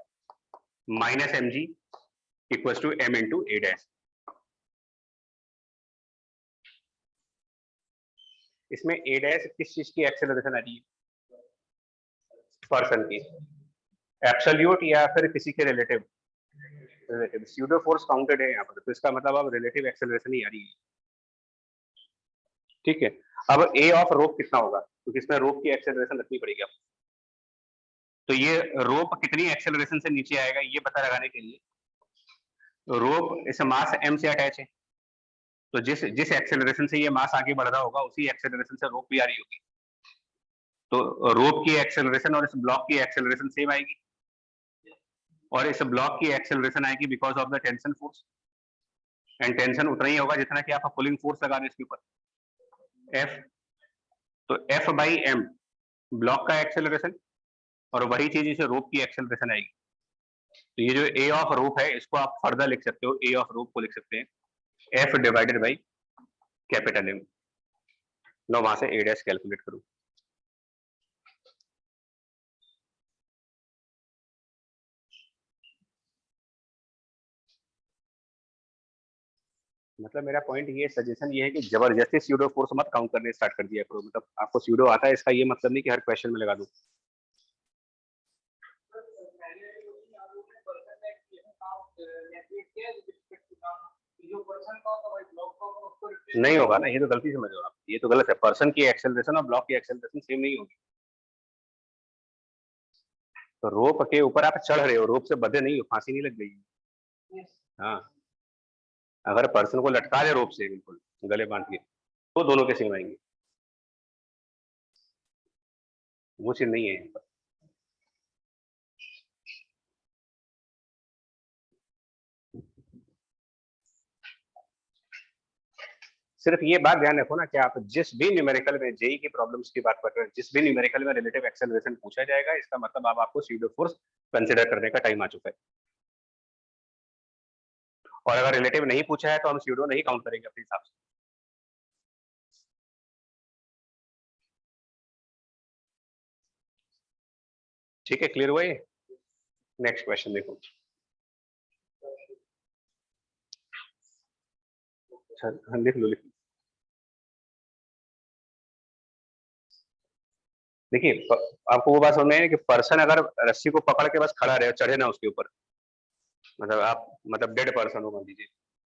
minus M G equal to m into A dash. इसमें ए डैश किस चीज की एक्सेलरेशन आ रही है? पर्सन की, एब्सोल्यूट या फिर किसी के रिलेटिव। स्यूडो फोर्स काउंटेड है यहाँ पर, तो इसका मतलब अब रिलेटिव एक्सेलरेशन ही आ रही है। ठीक है, अब ए ऑफ रोप कितना होगा? क्योंकि इसमें रोप की एक्सेलरेशन रखनी पड़ेगी आपको। तो ये रोप कितनी एक्सेलरेशन से नीचे आएगा ये पता लगाने के लिए रोप इस मास m से अटैच है, तो जिस जिस एक्सेलरेशन से ये मास आगे बढ़ रहा होगा उसी एक्सेलरेशन से रोप भी आ रही होगी। तो रोप की एक्सेलरेशन और इस ब्लॉक की एक्सेलरेशन सेम आएगी, और इस ब्लॉक की एक्सेलरेशन आएगी because of the tension force, and tension उतना ही होगा जितना कि आप पुलिंग फोर्स लगा दें इसके ऊपर F। तो F बाई M ब्लॉक का एक्सेलरेशन, और वही चीज इसे रोप की एक्सेलरेशन आएगी। तो ये जो A ऑफ रोप है इसको आप फर्दर लिख सकते हो, A ऑफ रोप को लिख सकते हैं F divided by capital M। लो वहां से A डैश कैलकुलेट करूं। मतलब मेरा पॉइंट ये सजेशन ये है कि जबरदस्ती स्यूडो फोर्स मत काउंट करने स्टार्ट कर दिया करो। मतलब आपको स्यूडो आता है इसका ये मतलब नहीं कि हर क्वेश्चन में लगा दूं। नहीं होगा ना, ये तो गलती समझ रहे हो आप, ये तो गलत है। पर्सन की एक्सेलरेशन और ब्लॉक की एक्सेलरेशन सेम नहीं होगी। तो रोप के ऊपर आप चढ़ रहे हो, रोप से बंधे नहीं हो, फांसी नहीं लग गई। हाँ, अगर पर्सन को लटका दे रोप से बिल्कुल गले बांध के तो दोनों के सेम आएंगे, वो चीज नहीं है यहाँ पर। सिर्फ ये बात ध्यान रखो ना कि आप जिस भी न्यूमेरिकल में जेई की प्रॉब्लम्स की बात कर रहे हैं, जिस भी न्यूमेरिकल में रिलेटिव एक्सेलरेशन पूछा जाएगा, इसका मतलब अब आपको स्यूडो फोर्स कंसीडर करने का टाइम आ चुका है। और अगर रिलेटिव नहीं पूछा है तो हम स्यूडो नहीं काउंट करेंगे अपने हिसाब से। ठीक है, क्लियर हुआ ये? नेक्स्ट क्वेश्चन देखो। लिख लो, लिख लो। देखिए आपको वो बात समझ में है कि पर्सन अगर रस्सी को पकड़ के बस खड़ा रहे, चढ़े ना उसके ऊपर, मतलब आप मतलब डेड पर्सन हो मान लीजिए,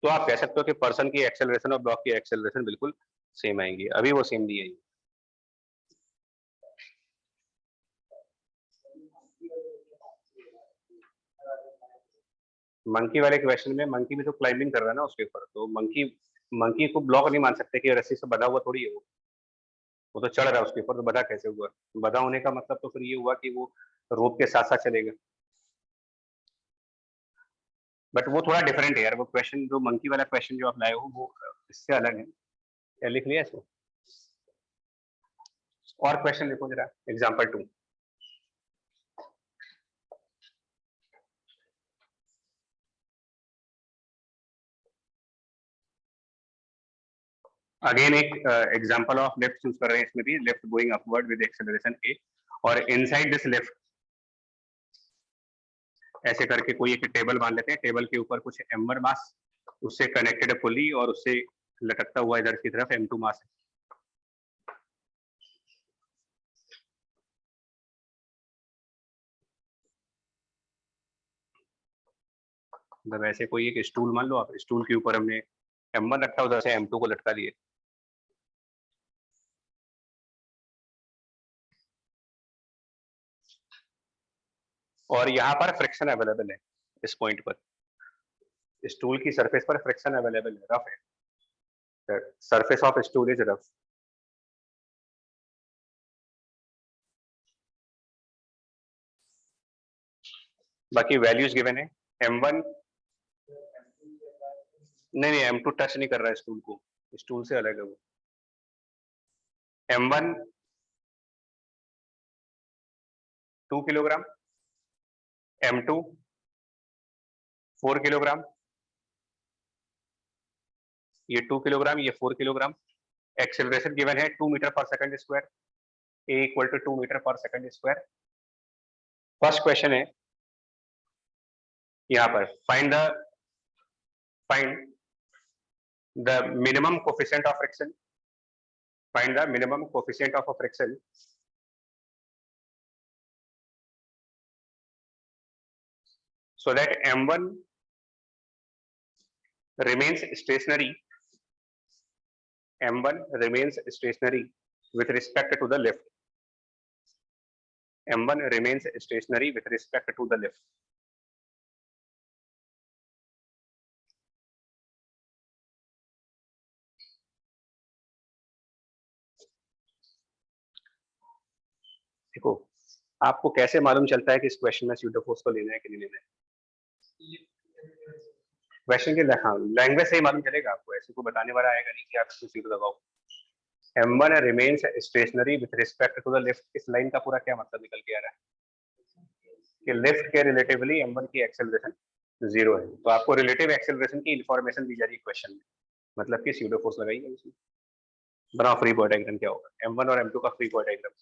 तो आप कह सकते हो कि पर्सन की एक्सेलरेशन और ब्लॉक की एक्सेलरेशन बिल्कुल सेम आएंगी। अभी वो सेम नहीं आएंगी। मंकी वाले क्वेश्चन में मंकी भी तो क्लाइंबिंग कर रहा है ना उसके ऊपर, तो मंकी मंकी को ब्लॉक नहीं मान सकते कि रस्सी से बंधा हुआ थोड़ी है वो तो चढ़ रहा है उसके ऊपर, तो बंधा कैसे हुआ? बंधा होने का मतलब तो फिर ये हुआ कि वो रोप के साथ साथ चलेगा। बट वो थोड़ा डिफरेंट है यार, वो क्वेश्चन जो मंकी वाला क्वेश्चन जो आप लाए हो वो इससे अलग है। क्या लिख लिया इसको? और क्वेश्चन लिखो जरा, एग्जाम्पल 2। अगेन एक एग्जांपल ऑफ लेफ्ट चूज कर रहे हैं, इसमें भी left going upward with acceleration a, और इनसाइड दिस लेफ्ट ऐसे करके कोई एक टेबल मान लेते हैं। टेबल के ऊपर कुछ m1 मास, उससे कनेक्टेड पुली, और उससे लटकता हुआ इधर की तरफ m2 मास है। मतलब ऐसे कोई एक स्टूल मान लो आप, स्टूल के ऊपर हमने m1 रखा, उधर से m2 को लटका दिए। और यहाँ पर फ्रिक्शन अवेलेबल है इस पॉइंट पर, स्टूल की सरफेस पर फ्रिक्शन अवेलेबल है, रफ है, surface of stool is rough. बाकी वैल्यूज गिवन है m1, नहीं m2 टच नहीं कर रहा है स्टूल को, स्टूल से अलग है वो। m1 2 किलोग्राम, m2 4 किलोग्राम, ये 2 किलोग्राम, ये 4 किलोग्राम। एक्सेलरेशन गिवन है 2 metre per second square, a equal to 2 metre per second square. First question है यहाँ पर, find the minimum coefficient of friction, find the minimum coefficient of friction so that m1 remains stationary, m1 remains stationary with respect to the lift. M1 remains stationary with respect to the lift. देखो आपको कैसे मालूम चलता है कि इस question में pseudo force को लेना है कि नहीं लेना है? क्वेश्चन के लैंग्वेज से ही मालूम चलेगा आपको, ऐसे को बताने वाला आएगा नहीं कि आप इसको स्यूडो लगाओ। M1 remains stationary with respect to the lift, इस लाइन का पूरा क्या मतलब निकल के आ रहा है कि लिफ्ट के रिलेटिवली M1 की एक्सेलरेशन 0 है, तो आपको रिलेटिव एक्सेलरेशन की इंफॉर्मेशन दी जा रही है क्वेश्चन में, मतलब कि स्यूडो फोर्स लगाइए इसमें। बनाओ फ्री बॉडी डायग्राम क्या होगा, M1 और M2 का free body diagram.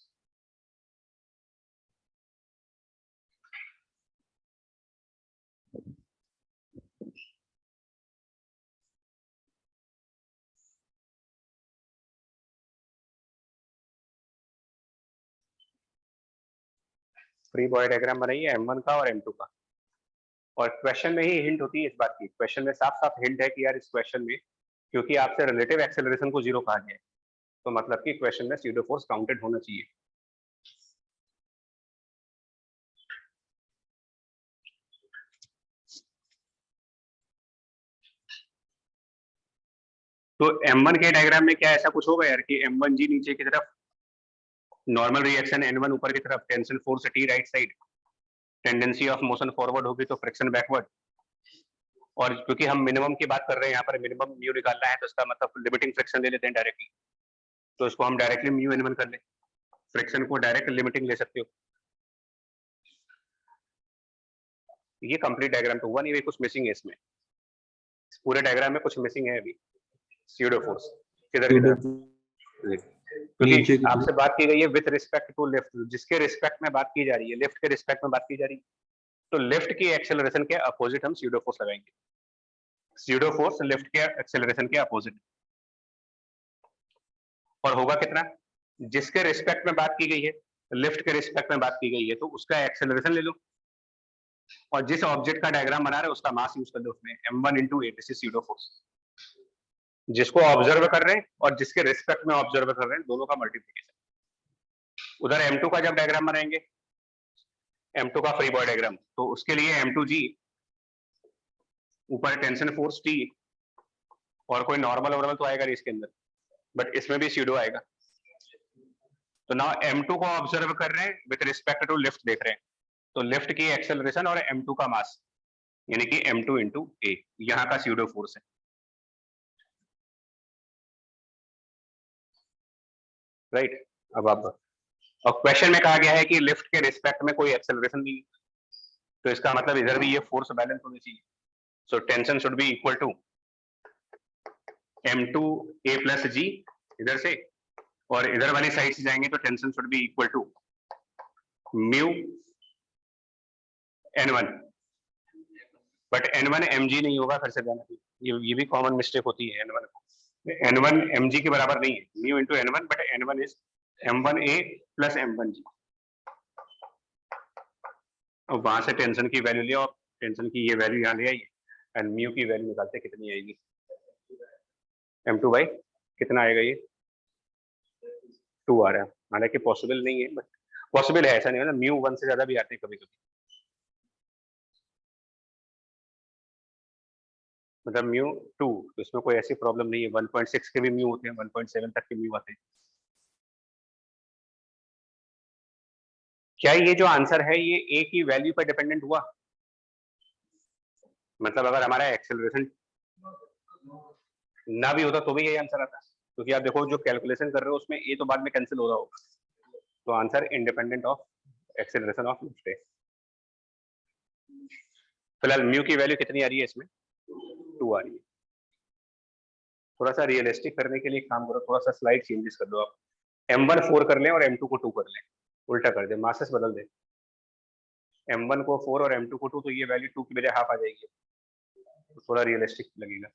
Free body diagram बनाइए M1 का और M2 का, और क्वेश्चन में ही हिंट होती है इस बात की, क्वेश्चन में साफ साफ हिंट है कि यार इस क्वेश्चन में क्योंकि आपसे रिलेटिव एक्सेलरेशन को 0 कहा गया है, तो मतलब कि क्वेश्चन में स्यूडो फोर्स काउंटेड होना चाहिए। तो M1 के डायग्राम में क्या ऐसा कुछ होगा यार कि M1G नीचे की तरफ, नॉर्मल रिएक्शन N1 ऊपर की तरफ, tension force T right side, tendency of motion forward होगी तो फ्रिक्शन बैकवर्ड, और क्योंकि हम मिनिमम की बात कर रहे हैं यहाँ पर, मिनिमम म्यू निकालना है, तो इसका मतलब लिमिटिंग फ्रिक्शन ले लेते हैं डायरेक्टली, तो इसको हम डायरेक्टली म्यू N1 कर ले, फ्रिक्शन को डायरेक्ट लिमिटिंग ले सकते हो। ये कंप्लीट डायग्राम तो हुआ नहीं, कुछ मिसिंग है इसमें, पूरे डायग्राम में कुछ मिसिंग है अभी। स्यूडो फोर्स किधर क्योंकि आपसे बात की गई है विथ रिस्पेक्ट टू लिफ्ट, जिसके रिस्पेक्ट में बात की जा रही है, लिफ्ट के रिस्पेक्ट में बात की जा रही है, तो लिफ्ट की एक्सेलरेशन के अपोजिट हम स्यूडो फोर्स लगाएंगे। स्यूडो फोर्स लिफ्ट के एक्सेलरेशन के अपोजिट, और होगा कितना, जिसके रिस्पेक्ट में बात की गई है, लिफ्ट के रिस्पेक्ट में बात की गई है, तो उसका एक्सेलरेशन ले लो, और जिस ऑब्जेक्ट का डायग्राम बना रहे हो उसका मास यूज कर लो उसमें, m1 into 8 स्यूडो फोर्स, जिसको ऑब्जर्व कर रहे हैं और जिसके रिस्पेक्ट में ऑब्जर्व कर रहे हैं, दोनों का मल्टीप्लिकेशन। उधर M2 का जब डायग्राम बनाएंगे, M2 का फ्री बॉडी डायग्राम, तो उसके लिए M2G ऊपर टेंशन फोर्स T, और कोई नॉर्मल वॉर्मल तो आएगा नहीं इसके अंदर, बट इसमें भी स्यूडो आएगा। तो नाउ M2 को ऑब्जर्व कर रहे हैं विद रिस्पेक्ट टू लिफ्ट देख रहे हैं, तो लिफ्ट की एक्सेलरेशन और M2 का मास, यानी कि M2 into A, यहाँ का स्यूडो फोर्स है, राइट। अब आप, और क्वेश्चन में कहा गया है कि लिफ्ट के रिस्पेक्ट में कोई एक्सेलरेशन नहीं, तो इसका मतलब इधर भी ये फोर्स बैलेंस होनी चाहिए, so tension should be equal to M2A plus G इधर से, और इधर वाली साइड से जाएंगे तो tension should be equal to mu N1, but N1 mg नहीं होगा, फिर से जाना, ये भी कॉमन मिस्टेक होती है, N1 mg के बराबर नहीं है, mu into N1, but N1 is M1A plus M1G। और वहां से टेंशन की वैल्यू लिया, और टेंशन की ये वैल्यू यहाँ ले आइए, एंड म्यू की वैल्यू निकालते कितनी आएगी, M2 बाई कितना आएगा, ये 2 आ रहा है, हालांकि पॉसिबल नहीं है, बट पॉसिबल है, ऐसा नहीं है ना, म्यू 1 से ज्यादा भी आते हैं कभी कभी, मतलब म्यू 2, तो इसमें कोई ऐसी प्रॉब्लम नहीं है, 1.6 के भी म्यू होते हैं, 1.7 तक के म्यू आते हैं। क्या ये जो आंसर है ये ए की वैल्यू पर डिपेंडेंट हुआ, मतलब अगर हमारा एक्सेलरेशन ना भी होता तो भी यही आंसर आता, क्योंकि आप देखो जो कैलकुलेशन कर रहे हो उसमें ए तो बाद में कैंसिल हो रहा होगा, तो answer independent of acceleration of lift है। फिलहाल म्यू की वैल्यू कितनी आ रही है इसमें, 2 आ रही है। थोड़ा सा रियलिस्टिक करने के लिए काम करो, थोड़ा सा स्लाइड चेंजेस कर दो आप, M1 4 कर लें और M2 को 2 कर लें, उल्टा कर दे, मासेस बदल दे, M1 को 4 और M2 को 2, तो ये वैल्यू 2 की बजाय हाफ आ जाएगी, तो थोड़ा रियलिस्टिक लगेगा,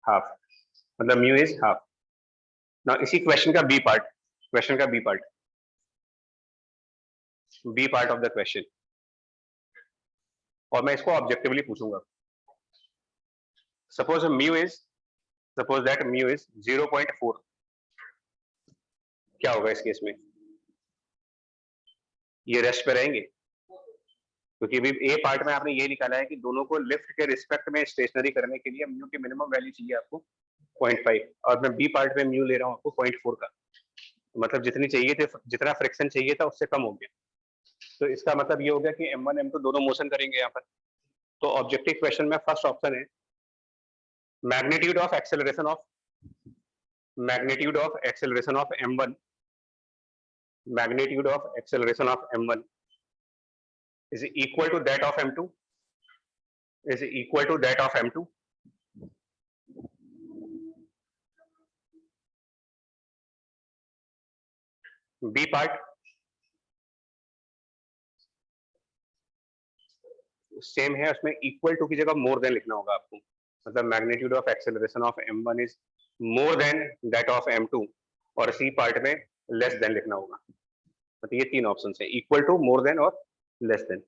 हाफ, मतलब म्यू इज हाफ। ना इसी क्वेश्चन का बी पार्ट, क्वेश्चन का B part of the question, और मैं इसको ऑब्जेक्टिवली पूछूंगा, सपोज दैट म्यू इज 0.4, क्या होगा इस केस में? ये रेस्ट पे रहेंगे, क्योंकि अभी ए पार्ट में आपने ये निकाला है कि दोनों को लिफ्ट के रिस्पेक्ट में स्टेशनरी करने के लिए म्यू की मिनिमम वैल्यू चाहिए आपको 0.5, और मैं बी पार्ट में म्यू ले रहा हूँ आपको 0.4 का, मतलब जितनी चाहिए थे, जितना फ्रिक्शन चाहिए था उससे कम हो गया। तो इसका मतलब ये हो गया कि M1 M2 दोनों मोशन करेंगे यहाँ पर। तो ऑब्जेक्टिव क्वेश्चन में फर्स्ट ऑप्शन है magnitude of acceleration of M1, magnitude of acceleration of M1 is equal to that of M2, is equal to that of M2. B part same है, उसमें equal to की जगह more than लिखना होगा आपको, मतलब magnitude of acceleration of M1 is more than that of M2, और C part में लेस देन लिखना होगा। मतलब ये तीन ऑप्शन है, इक्वल टू, मोर देन और लेस देन।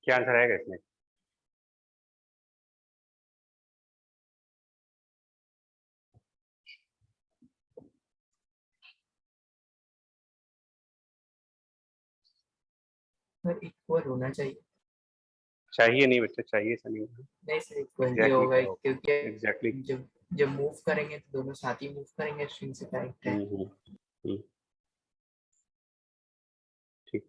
क्या आंसर आएगा इसमें? इक्वल होना चाहिए। चाहिए नहीं बच्चे, चाहिए ऐसा नहीं होगा। नहीं सर इक्वल ही होगा, क्योंकि एग्जैक्टली जब मूव करेंगे तो दोनों साथ ही मूव करेंगे, स्ट्रिंग से कनेक्ट है। ठीक,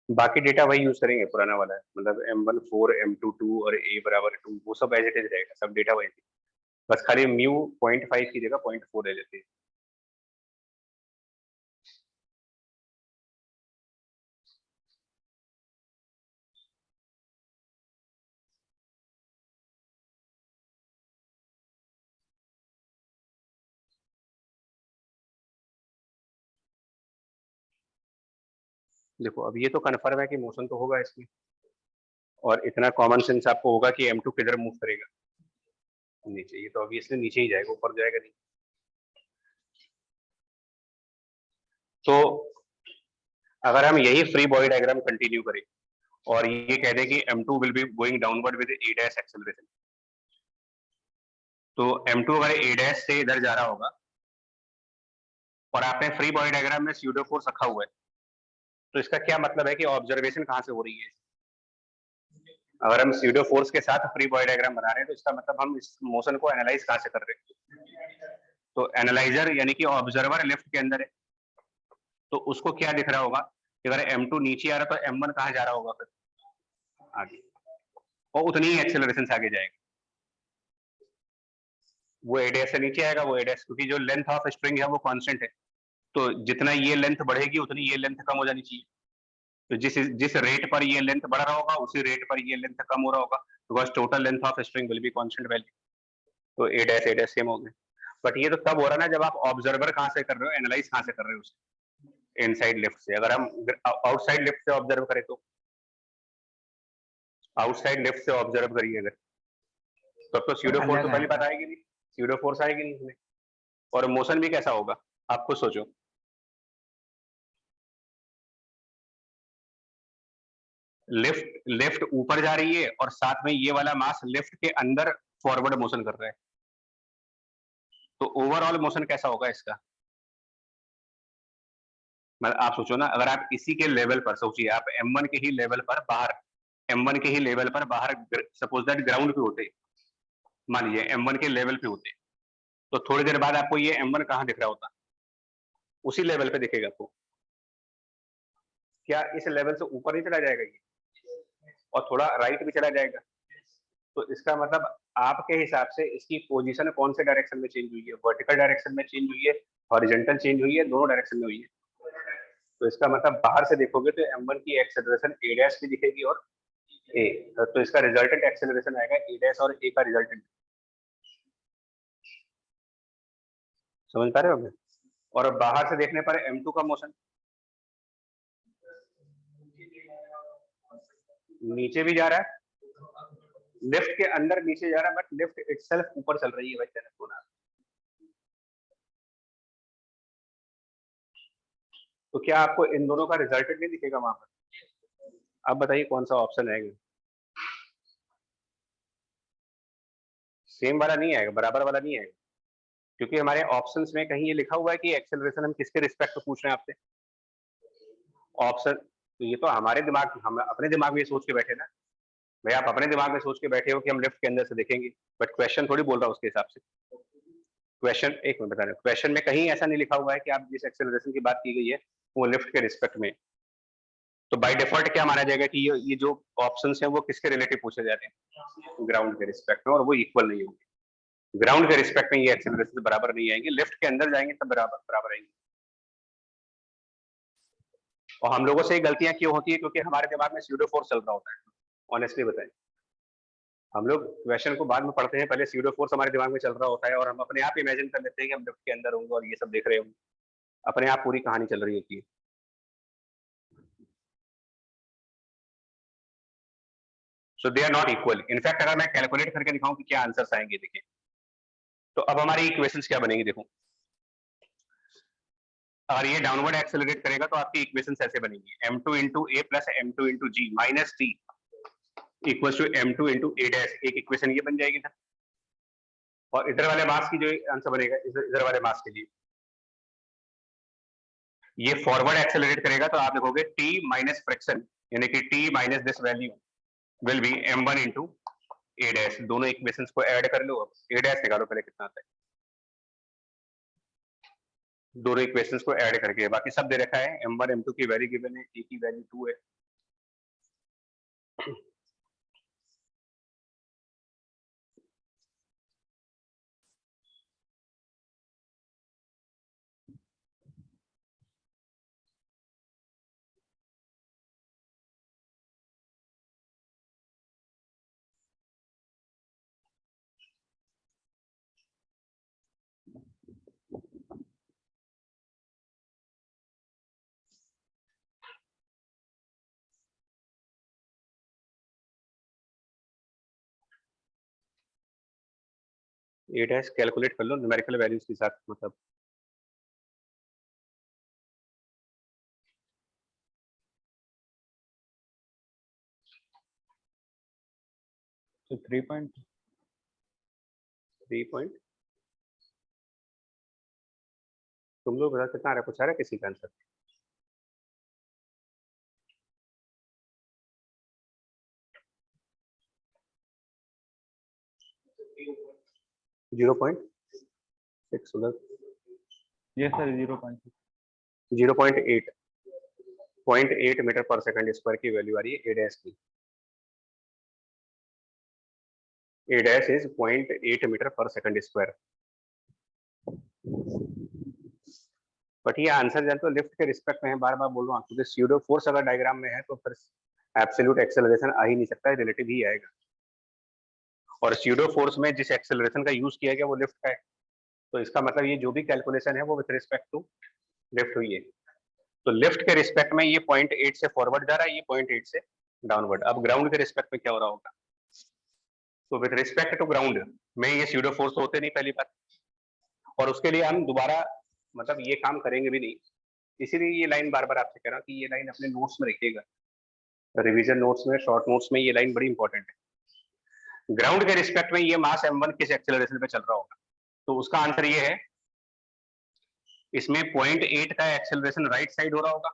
बाकी डेटा वही यूज करेंगे, पुराना वाला है, मतलब M1 4, M2 2 और A बराबर 2, वो सब एज इट इज रहेगा, सब डेटा वही थी, बस खाली म्यू 0.5 की जगह 0.4 ले लेते हैं। देखो अब ये तो कन्फर्म है कि मोशन तो होगा इसमें, और इतना कॉमन सेंस आपको होगा कि M2 किधर मूव करेगा, नीचे, ये तो ऑब्वियसली नीचे ही जाएगा, ऊपर जाएगा नहीं। तो अगर हम यही फ्री बॉडी डायग्राम कंटिन्यू करें और ये कह दें कि M2 will be going downward with A dash acceleration, तो M2 अगर A डैश से इधर जा रहा होगा और आपने फ्री बॉडी डायग्राम में स्यूडो फोर्स रखा हुआ है, तो इसका क्या मतलब है कि ऑब्जर्वेशन कहाँ से हो रही है? अगर हम स्यूडो फोर्स के साथ फ्री बॉडी डायग्राम बना रहे हैं तो इसका मतलब हम इस मोशन को एनालाइज कहाँ से कर रहे हैं? तो एनालाइजर यानी कि ऑब्जर्वर लेफ्ट के अंदर है, तो उसको क्या दिख रहा होगा कि अगर M2 नीचे आ रहा है तो M1 कहाँ जा रहा होगा? फिर आगे, और उतनी ही एक्सेलरेशन से आगे जाएगा, वो A डैश से नीचे आएगा, वो A डैश, क्योंकि जो लेंथ ऑफ स्ट्रिंग है वो कांस्टेंट है, तो जितना ये लेंथ बढ़ेगी उतनी ये लेंथ कम हो जानी चाहिए। तो जिस रेट पर ये लेंथ बढ़ रहा होगा उसी रेट पर ये लेंथ कम हो रहा होगा, because total length of string will be constant value, तो A डैश सेम हो गए। बट ये तो तब हो रहा है ना जब आप ऑब्जर्वर कहाँ से कर रहे हो, एनालाइज कहाँ से कर रहे हो उसे, इनसाइड लेफ्ट से। अगर हम आउटसाइड लेफ्ट से ऑब्जर्व करें तो आउटसाइड लेफ्ट से ऑब्जर्व करिए अगर, तब तो स्यूडो फोर्स तो पहली बात आएगी नहीं, स्यूडो फोर्स आएगी नहीं इसमें, और मोशन भी कैसा होगा आप खुद सोचो। लेफ्ट ऊपर जा रही है और साथ में ये वाला मास लेफ्ट के अंदर फॉरवर्ड मोशन कर रहा है, तो ओवरऑल मोशन कैसा होगा इसका? मतलब आप सोचो ना, अगर आप इसी के लेवल पर सोचिए, आप M1 के ही लेवल पर बाहर, M1 के ही लेवल पर बाहर सपोज दैट ग्राउंड पे होते, मान लीजिए M1 के लेवल पे होते, तो थोड़ी देर बाद आपको ये M1 कहाँ दिख रहा होता? उसी लेवल पे दिखेगा आपको। क्या इस लेवल से ऊपर ही चला जाएगा ये, और थोड़ा राइट भी चला जाएगा? तो इसका मतलब आपके हिसाब से इसकी पोजीशन कौन से डायरेक्शन में चेंज हुई है? वर्टिकल डायरेक्शन में चेंज हुई है, हॉरिजॉन्टल चेंज हुई है, दोनों डायरेक्शन में हुई है। तो इसका मतलब बाहर से देखोगे तो M1 की एक्सेलरेशन A डैश भी दिखेगी और A, तो इसका रिजल्टेंट एक्सेलरेशन आएगा A डैश और A का रिजल्टेंट, समझ पा रहे हो? और बाहर से देखने पर M2 का मोशन नीचे भी जा रहा है, लेफ्ट के अंदर नीचे जा रहा है, बट लेफ्ट इटसेल्फ ऊपर चल रही है भाई, तो क्या आपको इन दोनों का रिजल्टेंट नहीं दिखेगा वहां पर? अब बताइए कौन सा ऑप्शन आएगा? सेम वाला नहीं आएगा, बराबर वाला नहीं आएगा, क्योंकि हमारे ऑप्शंस में कहीं ये लिखा हुआ है कि एक्सेलरेशन हम किसके रिस्पेक्ट में पूछ रहे हैं आपसे। ऑप्शन तो ये तो हमारे दिमाग, हम अपने दिमाग में ये सोच के बैठे ना भाई, आप अपने दिमाग में सोच के बैठे हो कि हम लिफ्ट के अंदर से देखेंगे, बट क्वेश्चन थोड़ी बोल रहा है उसके हिसाब से। क्वेश्चन एक मिनट बता रहे, क्वेश्चन में कहीं ऐसा नहीं लिखा हुआ है कि आप जिस एक्सेलरेशन की बात की गई है वो लिफ्ट के रिस्पेक्ट में। तो बाय डिफॉल्ट क्या माना जाएगा कि ये जो ऑप्शंस हैं वो किसके रिलेटिव पूछे जा रहे हैं? ग्राउंड के रिस्पेक्ट में, और वो इक्वल नहीं होंगे। ग्राउंड के रिस्पेक्ट में ये एक्सेलरेशन बराबर नहीं आएंगे, लिफ्ट के अंदर जाएंगे तब बराबर आएंगे। और हम लोगों से गलतियां क्यों होती है? क्योंकि हमारे दिमाग में स्यूडो फोर्स चल रहा होता है। ऑनेस्टली बताएं, हम लोग क्वेश्चन को बाद में पढ़ते हैं, पहले स्यूडो फोर्स हमारे दिमाग में चल रहा होता है और हम अपने आप इमेजिन कर लेते हैं कि हम लिफ्ट के अंदर होंगे और ये सब देख रहे होंगे, अपने आप पूरी कहानी चल रही होती है। So they are not equal. In fact अगर मैं कैलकुलेट करके दिखाऊं कि क्या आंसर्स आएंगे, देखिए तो अब हमारी इक्वेशंस क्या बनेगी। देखो, अगर ये डाउनवर्ड एक्सेलरेट करेगा तो आपकी इक्वेशंस ऐसे बनेगी, m2 into A plus m2 into G minus T equal to m2 into A dash. एक इक्वेशन ये बन जाएगी था, और इधर वाले मास की जो आंसर बनेगा इधर वाले मास के लिए, ये फॉरवर्ड एक्सेलरेट करेगा तो आप देखोगे t माइनस फ्रिक्शन, यानी कि t minus this value will be m1 into A dash. दोनों इक्वेशंस को ऐड कर लो, अब ए डैश निकालो पहले कितना आता है, दोनों इक्वेशंस को ऐड करके। बाकी सब दे रखा है, m1 m2 की वैल्यू गिवन है, a की वैल्यू 2 है। ए डैश कैलकुलेट कर लो न्यूमेरिकल वैल्यूज के साथ, मतलब तो 3.3 पॉइंट। तुम लोग बता कितना आ रहा है, पूछा रहा है किसी का answer? Zero point six, yes sir 0.6 0.8 metre per second square की वैल्यू आ रही है ए डैश की। A dash is 0.8 metre per second square. But ये आंसर जानते हो लिफ्ट के रिस्पेक्ट में है, बार बार बोल रहा हूँ, क्योंकि स्यूडो फोर्स अगर डायग्राम में है तो फिर एब्सोल्यूट एक्सेलरेशन आ ही नहीं सकता है, रिलेटिव ही आएगा। और स्यूडो फोर्स में जिस एक्सेलरेशन का यूज किया गया वो लिफ्ट का है, तो इसका मतलब ये जो भी कैलकुलेशन है वो विद रिस्पेक्ट टू लिफ्ट हुई है। तो लिफ्ट के रिस्पेक्ट में ये 0.8 से फॉरवर्ड जा रहा है, ये 0.8 से डाउनवर्ड। अब ग्राउंड के रिस्पेक्ट में क्या हो रहा होगा? तो विद रिस्पेक्ट टू ग्राउंड में ये स्यूडो फोर्स होते नहीं, पहली बात, और उसके लिए हम दोबारा मतलब ये काम करेंगे भी नहीं। इसीलिए ये लाइन बार बार आपसे कह रहा हूँ कि ये लाइन अपने नोट्स में रखिएगा, रिवीजन नोट्स में, शॉर्ट नोट्स में ये लाइन बड़ी इंपॉर्टेंट है। ग्राउंड के रिस्पेक्ट में ये मास m1 किस एक्सेलरेशन पे चल रहा होगा? तो उसका आंसर ये है, इसमें 0.8 का एक्सेलरेशन राइट साइड हो रहा होगा,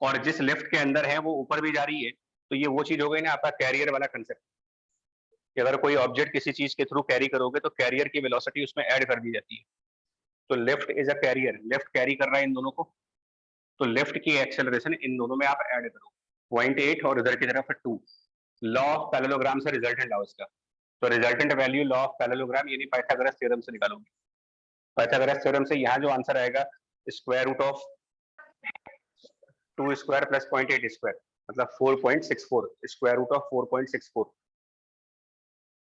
और जिस लिफ्ट के अंदर है वो ऊपर भी जा रही है। तो ये वो चीज हो गई ना आपका कैरियर वाला कंसेप्ट, कि अगर कोई ऑब्जेक्ट किसी चीज के थ्रू कैरी करोगे तो कैरियर की वेलोसिटी उसमें ऐड कर दी जाती है। तो lift is a carrier, lift carry कर रहा है इन दोनों को, तो लिफ्ट की एक्सेलरेशन इन दोनों में आप ऐड करो, 0.8 और इधर की तरफ 2। लॉ ऑफ पैरेललोग्राम से रिजल्टेंट लाओ इसका, तो resultant value law of parallelogram यानी पाइथागोरस थ्योरम से निकालोगे। पाइथागोरस थ्योरम से यहाँ जो आंसर आएगा, square root of 2 square plus 0.8 square, मतलब 4.64, स्क्वायर रूट ऑफ 4.64,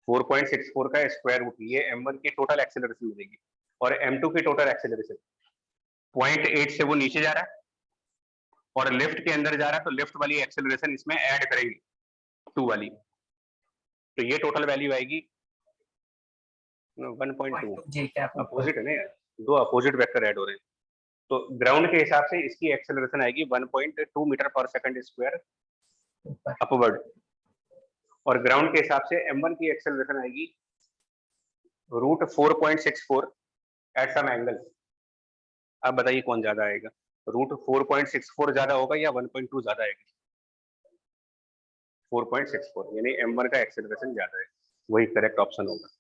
4.64 का स्क्वायर रूट, ये m1 की टोटल एक्सेलरेशन मिलेगी। और m2 की टोटल एक्सेलरेशन 0.8 से वो नीचे जा रहा है और लिफ्ट के अंदर जा रहा है, तो लिफ्ट वाली एक्सेलरेशन इसमें ऐड करेंगे 2 वाली, तो ये टोटल वैल्यू आएगी 1.2। जी क्या अपोजिट है ना यार, दो अपोजिट वेक्टर ऐड हो रहे हैं। तो ग्राउंड के हिसाब से इसकी एक्सेलरेशन आएगी 1.2 metre per second square upward, और ग्राउंड के हिसाब से m1 की एक्सेलरेशन आएगी √4.64 एट सम एंगल। अब बताइए कौन ज्यादा आएगा, √4.64 ज्यादा होगा या 1.2 ज्यादा आएगा? 4.64, यानी m1 का एक्सेलरेशन ज्यादा है, वही करेक्ट ऑप्शन होगा।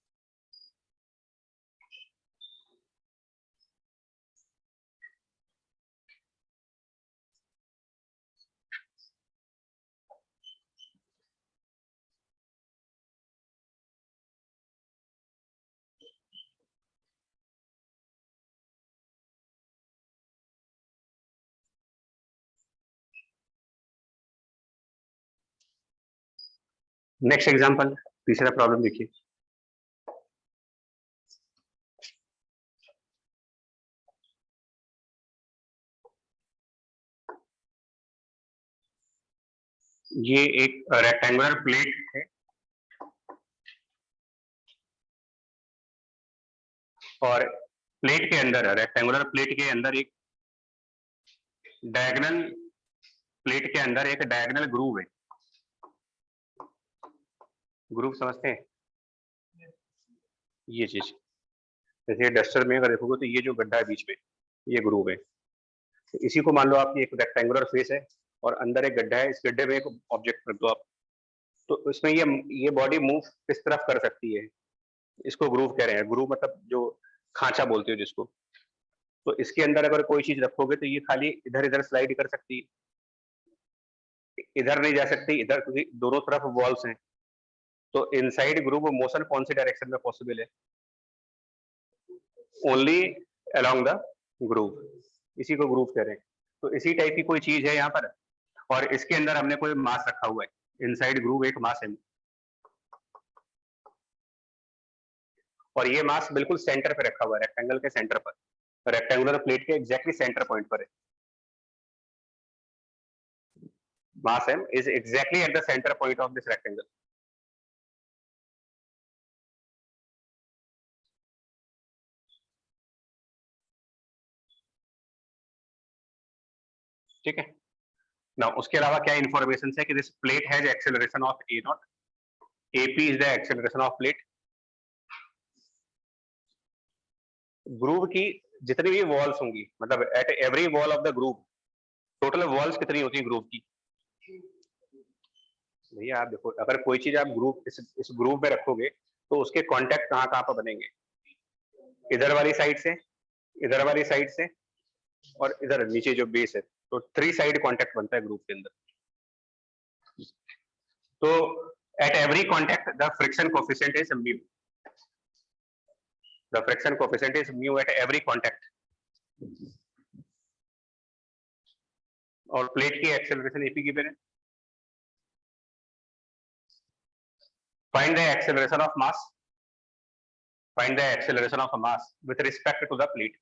नेक्स्ट एग्जांपल, तीसरा प्रॉब्लम देखिए। ये एक रेक्टेंगुलर प्लेट है और प्लेट के अंदर, रेक्टेंगुलर प्लेट के अंदर एक डायगोनल, प्लेट के अंदर एक डायगोनल ग्रूव है। ग्रूव समझते हैं? ये चीज जैसे डस्टर में अगर देखोगे तो ये जो गड्ढा है बीच में, ये ग्रूव है। तो इसी को मान लो आपकी एक रेक्टेंगुलर फेस है और अंदर एक गड्ढा है, इस गड्ढे में एक ऑब्जेक्ट रख दो आप, तो इसमें ये बॉडी मूव किस तरफ कर सकती है, इसको ग्रूव कह रहे हैं। ग्रूव मतलब जो खांचा बोलते हो जिसको। तो इसके अंदर अगर कोई चीज रखोगे तो ये खाली इधर इधर स्लाइड कर सकती है, इधर नहीं जा सकती इधर, क्योंकि दोनों तरफ वॉल्स हैं। तो इनसाइड ग्रूव मोशन कौन सी डायरेक्शन में पॉसिबल है? ओनली अलोंग द ग्रूव, इसी को ग्रूव कह रहे हैं। तो इसी टाइप की कोई चीज है यहाँ पर, और इसके अंदर हमने कोई मास रखा हुआ है, इनसाइड ग्रूव एक मास है, और ये मास बिल्कुल सेंटर पे रखा हुआ है, रेक्टेंगल के सेंटर पर, रेक्टेंगुलर प्लेट के एग्जैक्टली सेंटर पॉइंट पर है। मास m is exactly at the center point of this rectangle. ठीक है ना। उसके अलावा क्या इंफॉर्मेशन है कि this plate has acceleration of a not, ap is the acceleration of plate. Groove की जितनी भी वॉल्स होंगी, मतलब at every wall of the groove, total walls कितनी होती है ग्रूव की? भैया आप देखो, अगर कोई चीज आप ग्रूव इस ग्रूव में रखोगे तो उसके कॉन्टेक्ट कहाँ कहाँ पर बनेंगे? इधर वाली साइड से, इधर वाली साइड से, और इधर नीचे जो बेस है। तो 3 साइड कॉन्टेक्ट बनता है ग्रुप के अंदर। तो at every contact the friction coefficient is mu, the friction coefficient is mu at every contact. और प्लेट की एक्सेलरेशन एपी गिवन है। Find the acceleration of mass, find the acceleration of mass with respect to the plate,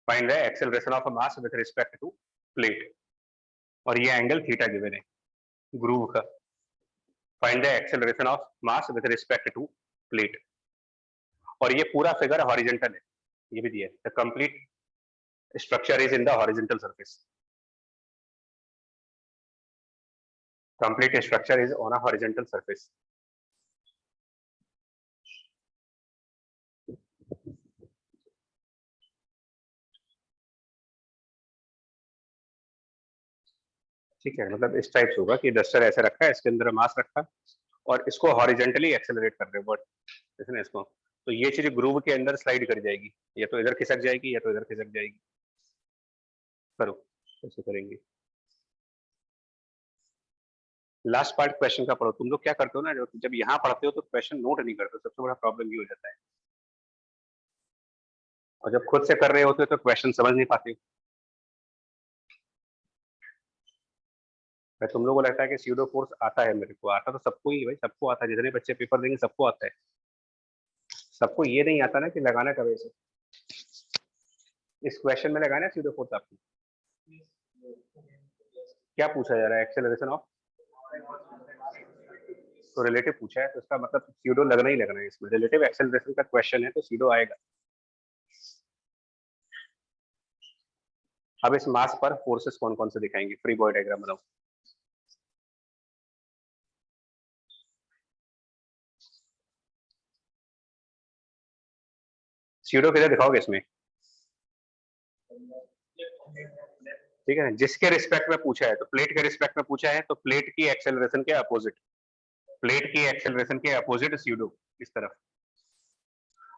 find the acceleration of mass with respect to plate, और ये angle theta given है groove का। Find the acceleration of mass with respect to plate, और ये पूरा figure horizontal है, ये भी दिया है। The complete structure is in the horizontal surface, complete structure is on a horizontal surface. ठीक है, मतलब इस टाइप से होगा कि डस्टर ऐसे रखा है, इसके अंदर मास रखा और इसको हॉरिजॉन्टली एक्सेलरेट कर रहे हो, इसने इसको, तो ये चीज ग्रूव के अंदर स्लाइड कर जाएगी, या तो इधर खिसक जाएगी या तो इधर खिसक जाएगी। करो, कैसे करेंगे? लास्ट पार्ट क्वेश्चन का पढ़ो। तुम लोग क्या करते हो ना, जब यहाँ पढ़ते हो तो क्वेश्चन नोट नहीं करते, सबसे बड़ा प्रॉब्लम ये हो जाता है। और जब खुद से कर रहे होते हो तो क्वेश्चन समझ नहीं पाते हो। तुम लोगों को लगता है कि स्यूडो फोर्स आता है, मेरे को आता तो सबको ही भाई, सबको आता है, जितने बच्चे पेपर देंगे सबको आता है। सबको ये नहीं आता ना कि लगाना कब ऐसे। इस क्वेश्चन में लगाना स्यूडो फोर्स आपको क्या पूछा जा रहा है? एक्सेलरेशन ऑफ, तो रिलेटिव पूछा है, तो इसका मतलब स्यूडो लगना ही लगना है इसमें। रिलेटिव एक्सेलरेशन का क्वेश्चन है तो स्यूडो आएगा। अब इस मास पर फोर्सेस कौन कौन से दिखाएंगे, फ्री बॉडी डायग्राम बनाओ। सीडो किधर दिखाओगे इसमें, ठीक है, जिसके रिस्पेक्ट में पूछा है, तो प्लेट के रिस्पेक्ट में पूछा है तो प्लेट की एक्सेलरेशन के अपोजिट, प्लेट की एक्सेलरेशन के अपोजिट सीडो इस तरफ,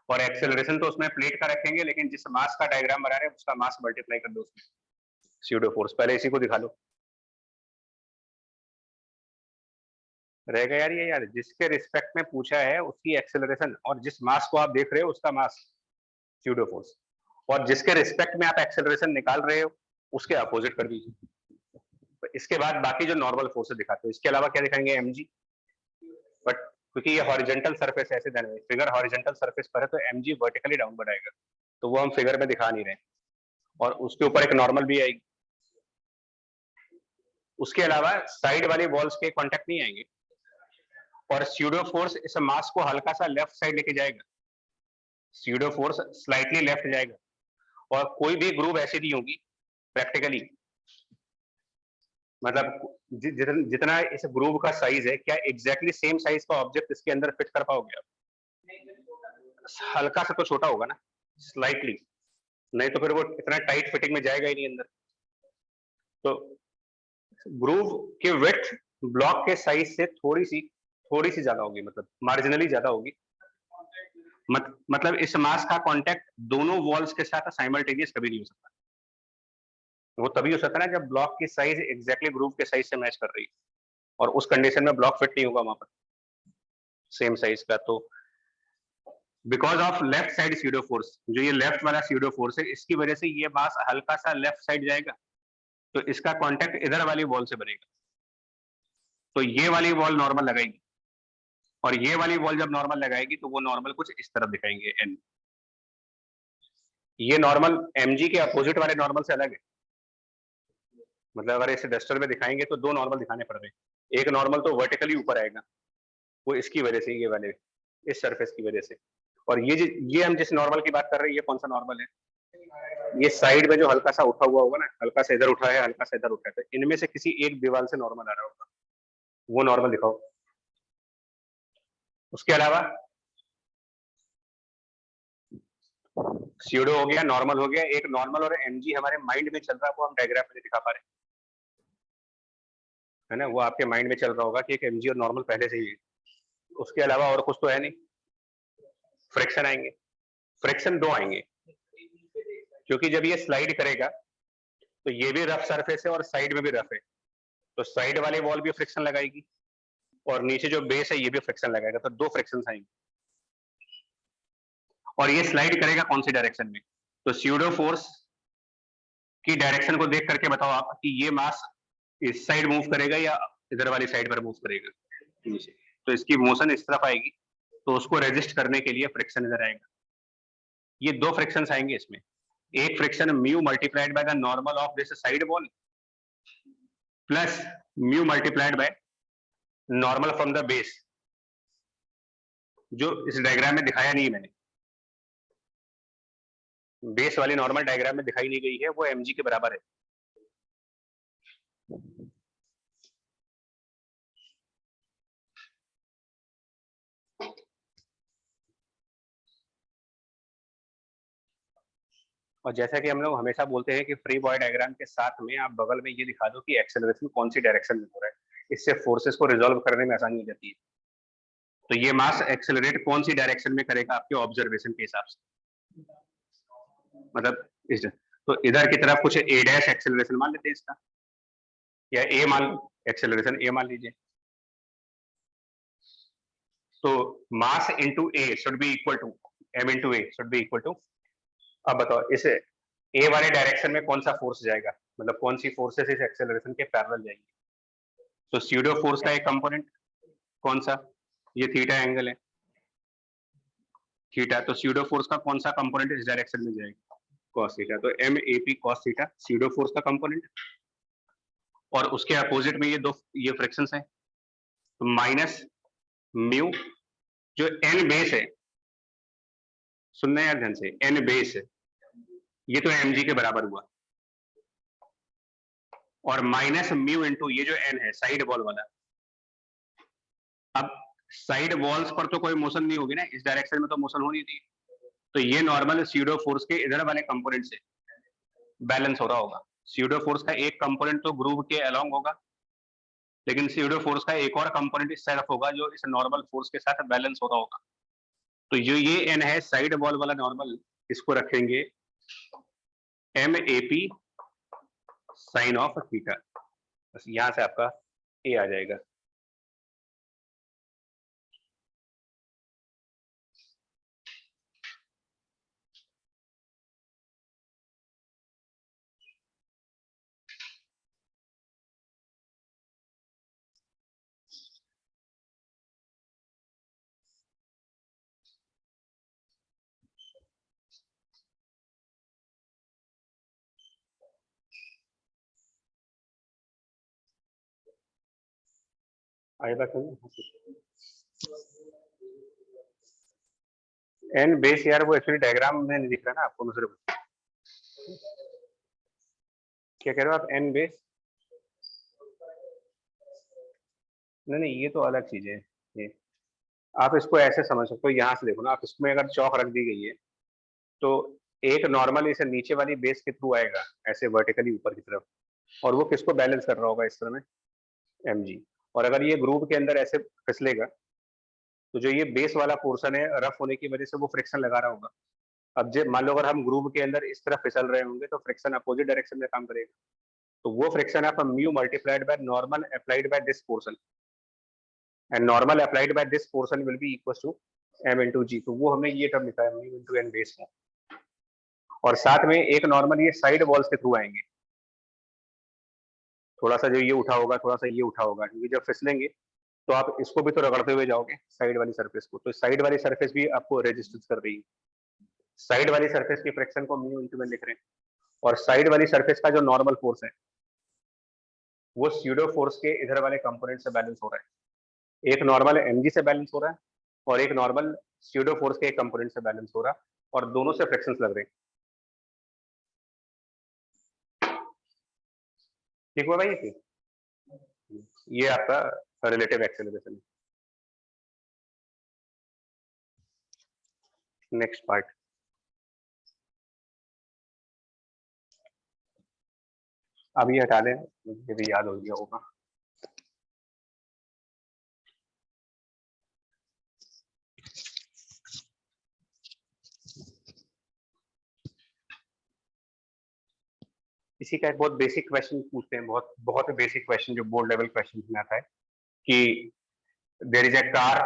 और एक्सेलरेशन तो उसमें प्लेट का रखेंगे, लेकिन जिस मास का डायग्राम बना रहे हैं उसका मास मल्टीप्लाई कर दो उसमें सीडो फोर्स। पहले इसी को दिखा लो, रहेगा यार ये, यार जिसके रिस्पेक्ट में पूछा है उसकी एक्सेलरेशन और जिस मास को आप देख रहे हो उसका मास सीडो फोर्स, और जिसके रिस्पेक्ट में आप एक्सेलरेशन निकाल रहे हो उसके अपोजिट कर दीजिए। तो इसके बाद बाकी जो नॉर्मल फोर्सेस दिखाते हो, इसके अलावा क्या दिखाएंगे, एमजी, बट क्योंकि ये हॉरिजॉन्टल सरफेस ऐसे देना है, फिगर हॉरिजॉन्टल सरफेस पर है तो एमजी वर्टिकली डाउनवर्ड आएगा, तो वो हम फिगर में दिखा नहीं रहे, और उसके ऊपर एक नॉर्मल भी आएगी। उसके अलावा साइड वाली वॉल्स के कॉन्टेक्ट नहीं आएंगे, और स्यूडो फोर्स इस मास को हल्का सा लेफ्ट साइड लेके जाएगा, स्यूडो फोर्स स्लाइटली लेफ्ट जाएगा, और कोई भी ग्रुप ऐसी नहीं होगी प्रैक्टिकली, मतलब जितना इस ग्रुप का साइज है, क्या एग्जैक्टली सेम साइज का ऑब्जेक्ट इसके अंदर फिट कर पाओगे आप, हल्का सा तो छोटा होगा ना, स्लाइटली, नहीं तो फिर वो इतना टाइट फिटिंग में जाएगा ही नहीं अंदर। तो ग्रूव की विड्थ ब्लॉक के साइज से थोड़ी सी ज्यादा होगी, मतलब मार्जिनली ज्यादा होगी, मतलब इस मास का कांटेक्ट दोनों वॉल्स के साथ साइमल्टेनियस कभी नहीं हो सकता, वो तभी हो सकता है ना जब ब्लॉक की साइज एग्जैक्टली ग्रूव के साइज से मैच कर रही है, और उस कंडीशन में ब्लॉक फिट नहीं होगा वहां पर सेम साइज का। तो because of left side SIDO force, जो ये लेफ्ट वाला सीडो फोर्स है, इसकी वजह से ये मास हल्का सा लेफ्ट साइड जाएगा, तो इसका कांटेक्ट इधर वाली वॉल से बनेगा, तो ये वाली वॉल नॉर्मल लगाएगी, और ये वाली वॉल जब नॉर्मल लगाएगी तो वो नॉर्मल कुछ इस तरफ दिखाएंगे एन, ये नॉर्मल एमजी के अपोजिट वाले नॉर्मल से अलग है, मतलब अगर इसे डस्टर में दिखाएंगे तो दो नॉर्मल दिखाने पड़ रहे हैं, एक नॉर्मल तो वर्टिकली ऊपर आएगा, वो इसकी वजह से, ये वाले इस सरफेस की वजह से, और ये हम जिस नॉर्मल की बात कर रहे हैं, ये कौन सा नॉर्मल है, ये साइड में जो हल्का सा उठा हुआ होगा ना, हल्का सा इधर उठा है, हल्का सा इधर उठा है, तो इनमें से किसी एक दीवार से नॉर्मल आ रहा होगा, वो नॉर्मल दिखाओ। उसके अलावा स्यूडो हो गया, नॉर्मल हो गया, एक नॉर्मल और एमजी हमारे माइंड में चल रहा है, वो हम डायग्राम में दिखा पा रहे है ना, वो आपके माइंड में चल रहा होगा कि एक एमजी और नॉर्मल पहले से ही है, उसके अलावा और कुछ तो है नहीं। फ्रिक्शन आएंगे, फ्रिक्शन दो आएंगे, क्योंकि जब ये स्लाइड करेगा तो ये भी रफ सरफेस है और साइड में भी रफ है, तो साइड वाली वॉल भी फ्रिक्शन लगाएगी, और नीचे जो बेस है ये भी फ्रिक्शन लगाएगा, तो दो फ्रिक्शन आएंगे, और ये स्लाइड करेगा कौन सी डायरेक्शन में, तो स्यूडो फोर्स की डायरेक्शन को देख करके बताओ आप कि ये मास इस साइड मूव करेगा या इधर वाली साइड पर मूव करेगा, तो इसकी मोशन इस तरफ आएगी, तो उसको रेजिस्ट करने के लिए फ्रिक्शन इधर आएगा। ये दो फ्रिक्शन आएंगे इसमें, एक friction mu multiplied by the normal of this side wall plus mu multiplied by normal from the base, जो इस डायग्राम में दिखाया नहीं है मैंने, बेस वाली नॉर्मल डायग्राम में दिखाई नहीं गई है, वो एमजी के बराबर है। और जैसा कि हम लोग हमेशा बोलते हैं कि फ्री बॉडी डायग्राम के साथ में आप बगल में ये दिखा दो कि एक्सेलरेशन कौन सी डायरेक्शन में हो रहा है, इससे फोर्सेस को रिजॉल्व करने में आसानी हो जाती है। तो ये मास एक्सेलरेट कौन सी डायरेक्शन में करेगा आपके ऑब्जर्वेशन के हिसाब से, मतलब तो इधर की तरफ कुछ ए डैश एक्सेलरेशन मान लेते हैं इसका, या ए मान, एक्सेलरेशन ए मान लीजिए, तो mass into A should be equal to M into A should be equal to, अब बताओ इस ए वाले डायरेक्शन में कौन सा फोर्स जाएगा, मतलब कौन सी फोर्सेस इस एक्सेलरेशन के पैरेलल जाएंगी, तो स्यूडो फोर्स का एक कंपोनेंट कौन सा, ये थीटा एंगल है थीटा, तो स्यूडो फोर्स का कौन सा कंपोनेंट इस डायरेक्शन में जाएगा, कॉस थीटा, तो M A P cos theta pseudo force का कंपोनेंट, और उसके अपोजिट में ये फ्रिक्शंस हैं, तो माइनस म्यू, जो एन बेस है, सुनना यार ध्यान से, एन बेस है, ये तो एमजी के बराबर हुआ, और माइनस म्यू इंटू ये जो एन है साइड वॉल वाला। अब साइड वॉल्स पर तो कोई मोशन नहीं होगी ना, इस डायरेक्शन में तो मोशन होनी थी, तो ये नॉर्मल स्यूडो फोर्स के इधर वाले कंपोनेंट से बैलेंस हो रहा होगा। स्यूडो फोर्स का एक कंपोनेंट तो ग्रूव के अलोंग होगा, लेकिन स्यूडो फोर्स का एक और कंपोनेंट इस तरफ होगा जो इस नॉर्मल फोर्स के साथ बैलेंस हो रहा होगा। तो जो ये एन है साइड वॉल वाला नॉर्मल, इसको रखेंगे M A P sine of theta, बस यहां से आपका ए आ जाएगा। आएगा एन बेस यार, वो एक्चुअली डायग्राम में नहीं दिख रहा ना आपको, मुझे क्या कह रहे हो आप? एन बेस नहीं, ये तो अलग चीज है। ये आप इसको ऐसे समझ सकते हो, यहाँ से देखो ना आप, इसमें अगर चौक रख दी गई है तो एक नॉर्मल इसे नीचे वाली बेस के थ्रू आएगा ऐसे वर्टिकली ऊपर की तरफ, और वो किसको बैलेंस कर रहा होगा इस तरह में? M G. और अगर ये ग्रुप के अंदर ऐसे फिसलेगा तो जो ये बेस वाला पोर्शन है रफ होने की वजह से वो फ्रिक्शन लगा रहा होगा। अब जब मान लो अगर हम ग्रुप के अंदर इस तरह फिसल रहे होंगे तो फ्रिक्शन अपोजिट डायरेक्शन में काम करेगा, तो वो फ्रिक्शन आप mu multiplied by normal applied by this portion, and normal applied by this portion will be equal to m into g. तो वो हमने ये टर्म लिखा है म्यू इंटू एन बेस में, और साथ में एक नॉर्मल ये साइड वॉल्स के थ्रू आएंगे, थोड़ा सा जो ये उठा होगा, थोड़ा सा ये उठा होगा, क्योंकि जब फिसलेंगे तो आप इसको भी तो रगड़ते हुए जाओगे साइड वाली सरफेस को, तो साइड वाली सरफेस भी आपको रेजिस्टेंस कर रही है। साइड वाली सरफेस की फ्रिक्शन को म्यू इंटू में लिख रहे हैं, और साइड वाली सरफेस का जो नॉर्मल फोर्स है वो स्यूडो फोर्स के इधर वाले कंपोनेंट से बैलेंस हो रहा है। एक नॉर्मल एमजी से बैलेंस हो रहा है और एक नॉर्मल स्यूडो फोर्स के एक कंपोनेंट से बैलेंस हो रहा है, और दोनों से फ्रिक्शंस लग रहे हैं। ठीक हुआ भाई? ये आपका रिलेटिव एक्सेलरेशन है। नेक्स्ट पार्ट, अब ये हटा दें, मुझे भी याद हो गया होगा। इसी का एक बहुत बेसिक क्वेश्चन पूछते हैं, बहुत बहुत बेसिक क्वेश्चन जो बोर्ड लेवल क्वेश्चन में आता है कि there is a car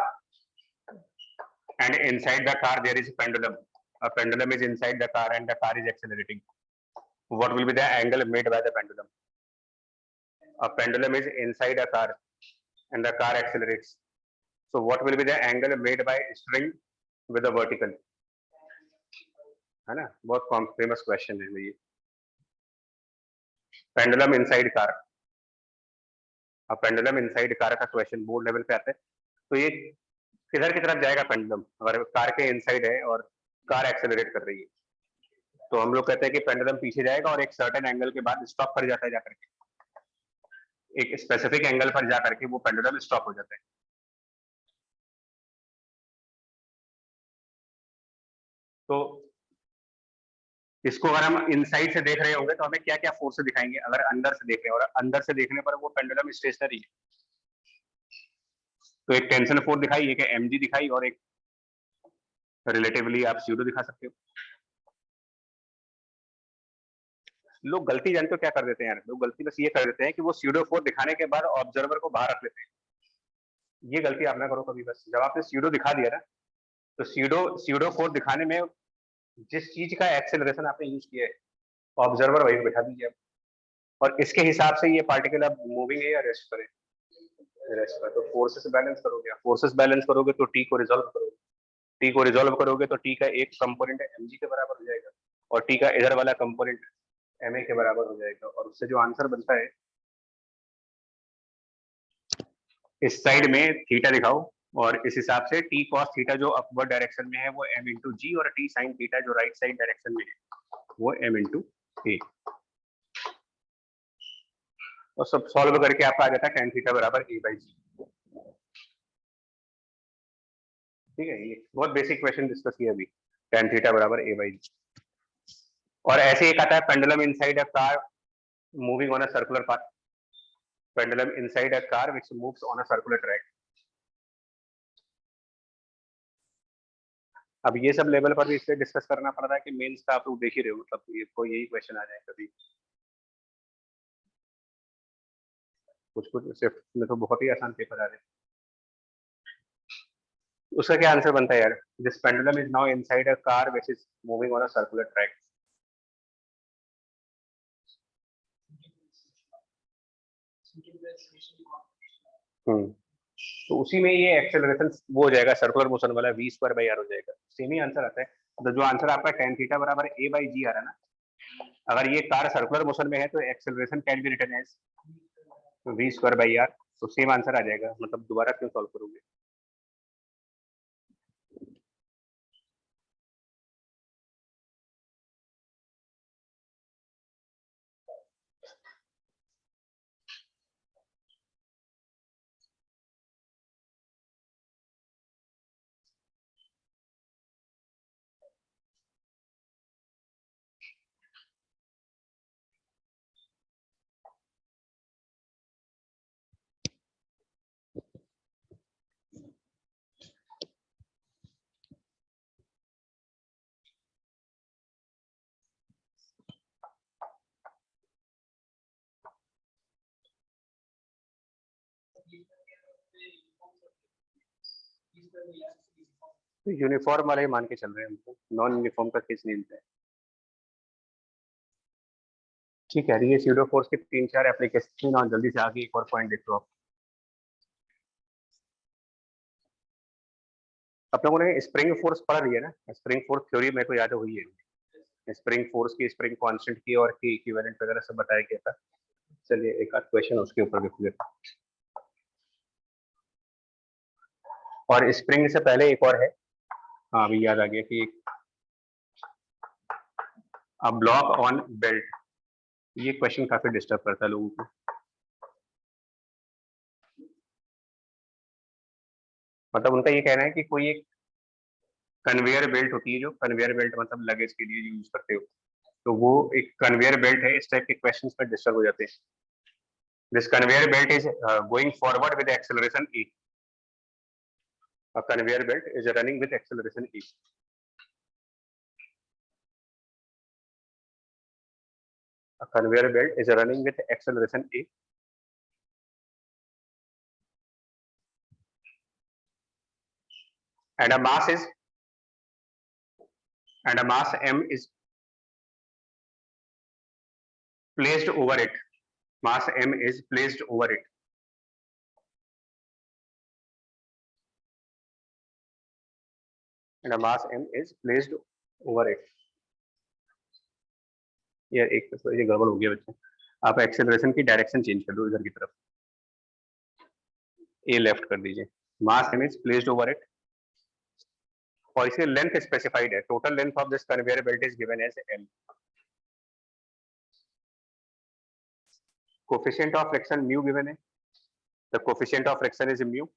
and inside the car there is a pendulum. A pendulum is inside the car and the car is accelerating. What will be the angle made by the pendulum? A pendulum is inside a car and the car accelerates. So what will be the angle made by string with a vertical? है ना, बहुत famous question है ये। Pendulum inside car, अब pendulum inside car का question board level पे आता है, तो ये किधर की तरफ जाएगा पेंडुलम? अगर कार के इनसाइड है और कार एक्सेलरेट कर रही है तो हम लोग कहते हैं कि पेंडुलम पीछे जाएगा और एक सर्टेन एंगल के बाद स्टॉप कर जाता है, जाकर के एक स्पेसिफिक एंगल पर जाकर के वो पेंडुलम स्टॉप हो जाता है। तो इसको अगर हम इनसाइड से देख रहे होंगे तो हमें क्या क्या फोर्स दिखाएंगे? अगर अंदर से देख रहे हैं, और अंदर से देखने पर वो पेंडुलम स्टेशनरी है, तो एक टेंशन फोर्स दिखाई, एक एमजी दिखाई, और एक रिलेटिवली आप स्यूडो दिखा सकते हो। लोग गलती जानते हो क्या कर देते हैं यार? लोग गलती बस ये कर देते हैं कि वो स्यूडो फोर्स दिखाने के बाद ऑब्जर्वर को बाहर रख लेते हैं। ये गलती आप ना करो कभी। बस जब आपने स्यूडो दिखा दिया ना, तो स्यूडो फोर्स दिखाने में जिस चीज का एक्सेलरेशन आपने यूज किया है, ऑब्जर्वर वही बैठा दीजिए आप, और इसके हिसाब से ये पार्टिकल अब मूविंग है या रेस्ट करे, रेस्ट पर। तो फोर्सेस बैलेंस करोगे, फोर्सेस बैलेंस करोगे तो टी को रिजॉल्व करोगे, टी को रिजॉल्व करोगे तो टी का एक कंपोनेंट एमजी के बराबर हो जाएगा और टी का इधर वाला कंपोनेंट एमए के बराबर हो जाएगा, और उससे जो आंसर बनता है इस साइड में थीटा दिखाओ, और इस हिसाब से टी कॉस थीटा जो अपवर्ड डायरेक्शन में है वो एम इंटू जी, और टी साइन थीटा जो राइट साइड डायरेक्शन में है वो एम इंटू ए। और सब सॉल्व करके आपका आ जाता है tan थीटा बराबर a/g। ठीक है, ये बहुत बेसिक क्वेश्चन डिस्कस किया अभी, tan थीटा बराबर a/g। और ऐसे एक आता है pendulum inside a car moving on a circular path, pendulum inside a car which moves on a circular track. अब ये सब लेवल पर भी इसलिए डिस्कस करना पड़ रहा है कि मेंस का आप लोग देख ही रहे हो, मतलब ये कोई यही क्वेश्चन आ जाए कभी। कुछ कुछ सिर्फ में तो बहुत ही आसान पेपर आ रहे हैं। उसका क्या आंसर बनता है यार? This pendulum is now inside a car which is moving on a circular track. तो उसी में ये एक्सेलरेशन वो हो जाएगा, सर्कुलर मोशन वाला v²/r हो जाएगा, सेम ही आंसर आता है। तो जो आंसर आपका tan थीटा बराबर a/g आ रहा है ना, अगर ये कार सर्कुलर मोशन में है तो acceleration can be written as v²/r, तो सेम आंसर आ जाएगा। मतलब दोबारा क्यों सॉल्व करोगे? तो यूनिफॉर्म वाले मान के चल रहे हैं हमको, नॉन यूनिफॉर्म का केस नहीं मिलता है। ठीक है, ये स्यूडो फोर्स के 3-4 एप्लीकेशन और जल्दी से आगे एक और पॉइंट देख लो आप। आप लोगों ने स्प्रिंग फोर्स पढ़ लिया ना? स्प्रिंग फोर्स थ्योरी मेरे को याद हुई है, स्प्रिंग फोर्स की, स्प्रिंग कांस्टेंट की और की इक्विवेलेंट वगैरह सब बताया गया था। चलिए एक आध क्वेश्चन उसके ऊपर देख लेते हैं। और स्प्रिंग से पहले एक और है, हाँ अभी याद आ गया कि ब्लॉक ऑन बेल्ट, ये क्वेश्चन काफी डिस्टर्ब करता है लोगों को। मतलब उनका ये कहना है कि कोई एक कन्वेयर बेल्ट होती है, जो कन्वेयर बेल्ट मतलब लगेज के लिए यूज करते हो, तो वो एक कन्वेयर बेल्ट है, इस टाइप के क्वेश्चंस पर डिस्टर्ब हो जाते हैं। This conveyor belt is going forward with acceleration e, a conveyor belt is running with acceleration e। A conveyor belt is running with acceleration e and a mass m is placed over it, mass m is placed over it, and a mass m is placed over it। यार एक तो ये गड़बड़ हो गया बच्चे, आप acceleration की डायरेक्शन चेंज कर दो, इधर की तरफ ए लेफ्ट कर दीजिए, मास m is placed over it, और इसे लेंथ स्पेसिफाइड है, total length of this conveyor belt is given as l। Coefficient of friction mu given है, the coefficient of friction is mu,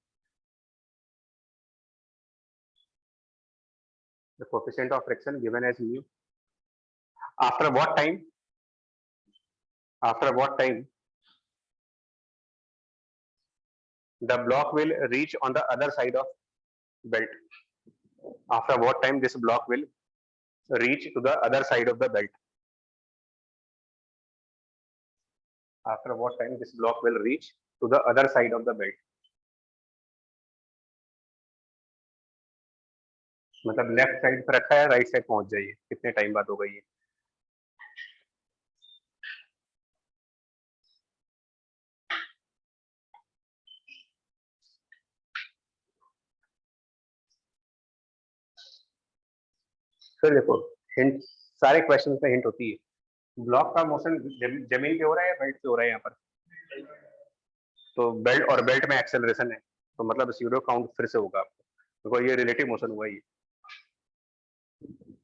the coefficient of friction given as mu। after what time the block will reach on the other side of belt, after what time this block will reach to the other side of the belt, after what time this block will reach to the other side of the belt। मतलब left side पर रखा है, right side पहुंच जाइए, कितने time बाद होगा ये? फिर देखो हिंट, सारे क्वेश्चन में हिंट होती है। ब्लॉक का मोशन जमीन पे हो रहा है या बेल्ट पे हो रहा है? यहाँ पर तो बेल्ट और बेल्ट में एक्सेलरेशन है, तो मतलब स्यूडो काउंट फिर से होगा आपको, देखो ये रिलेटिव मोशन हुआ ये।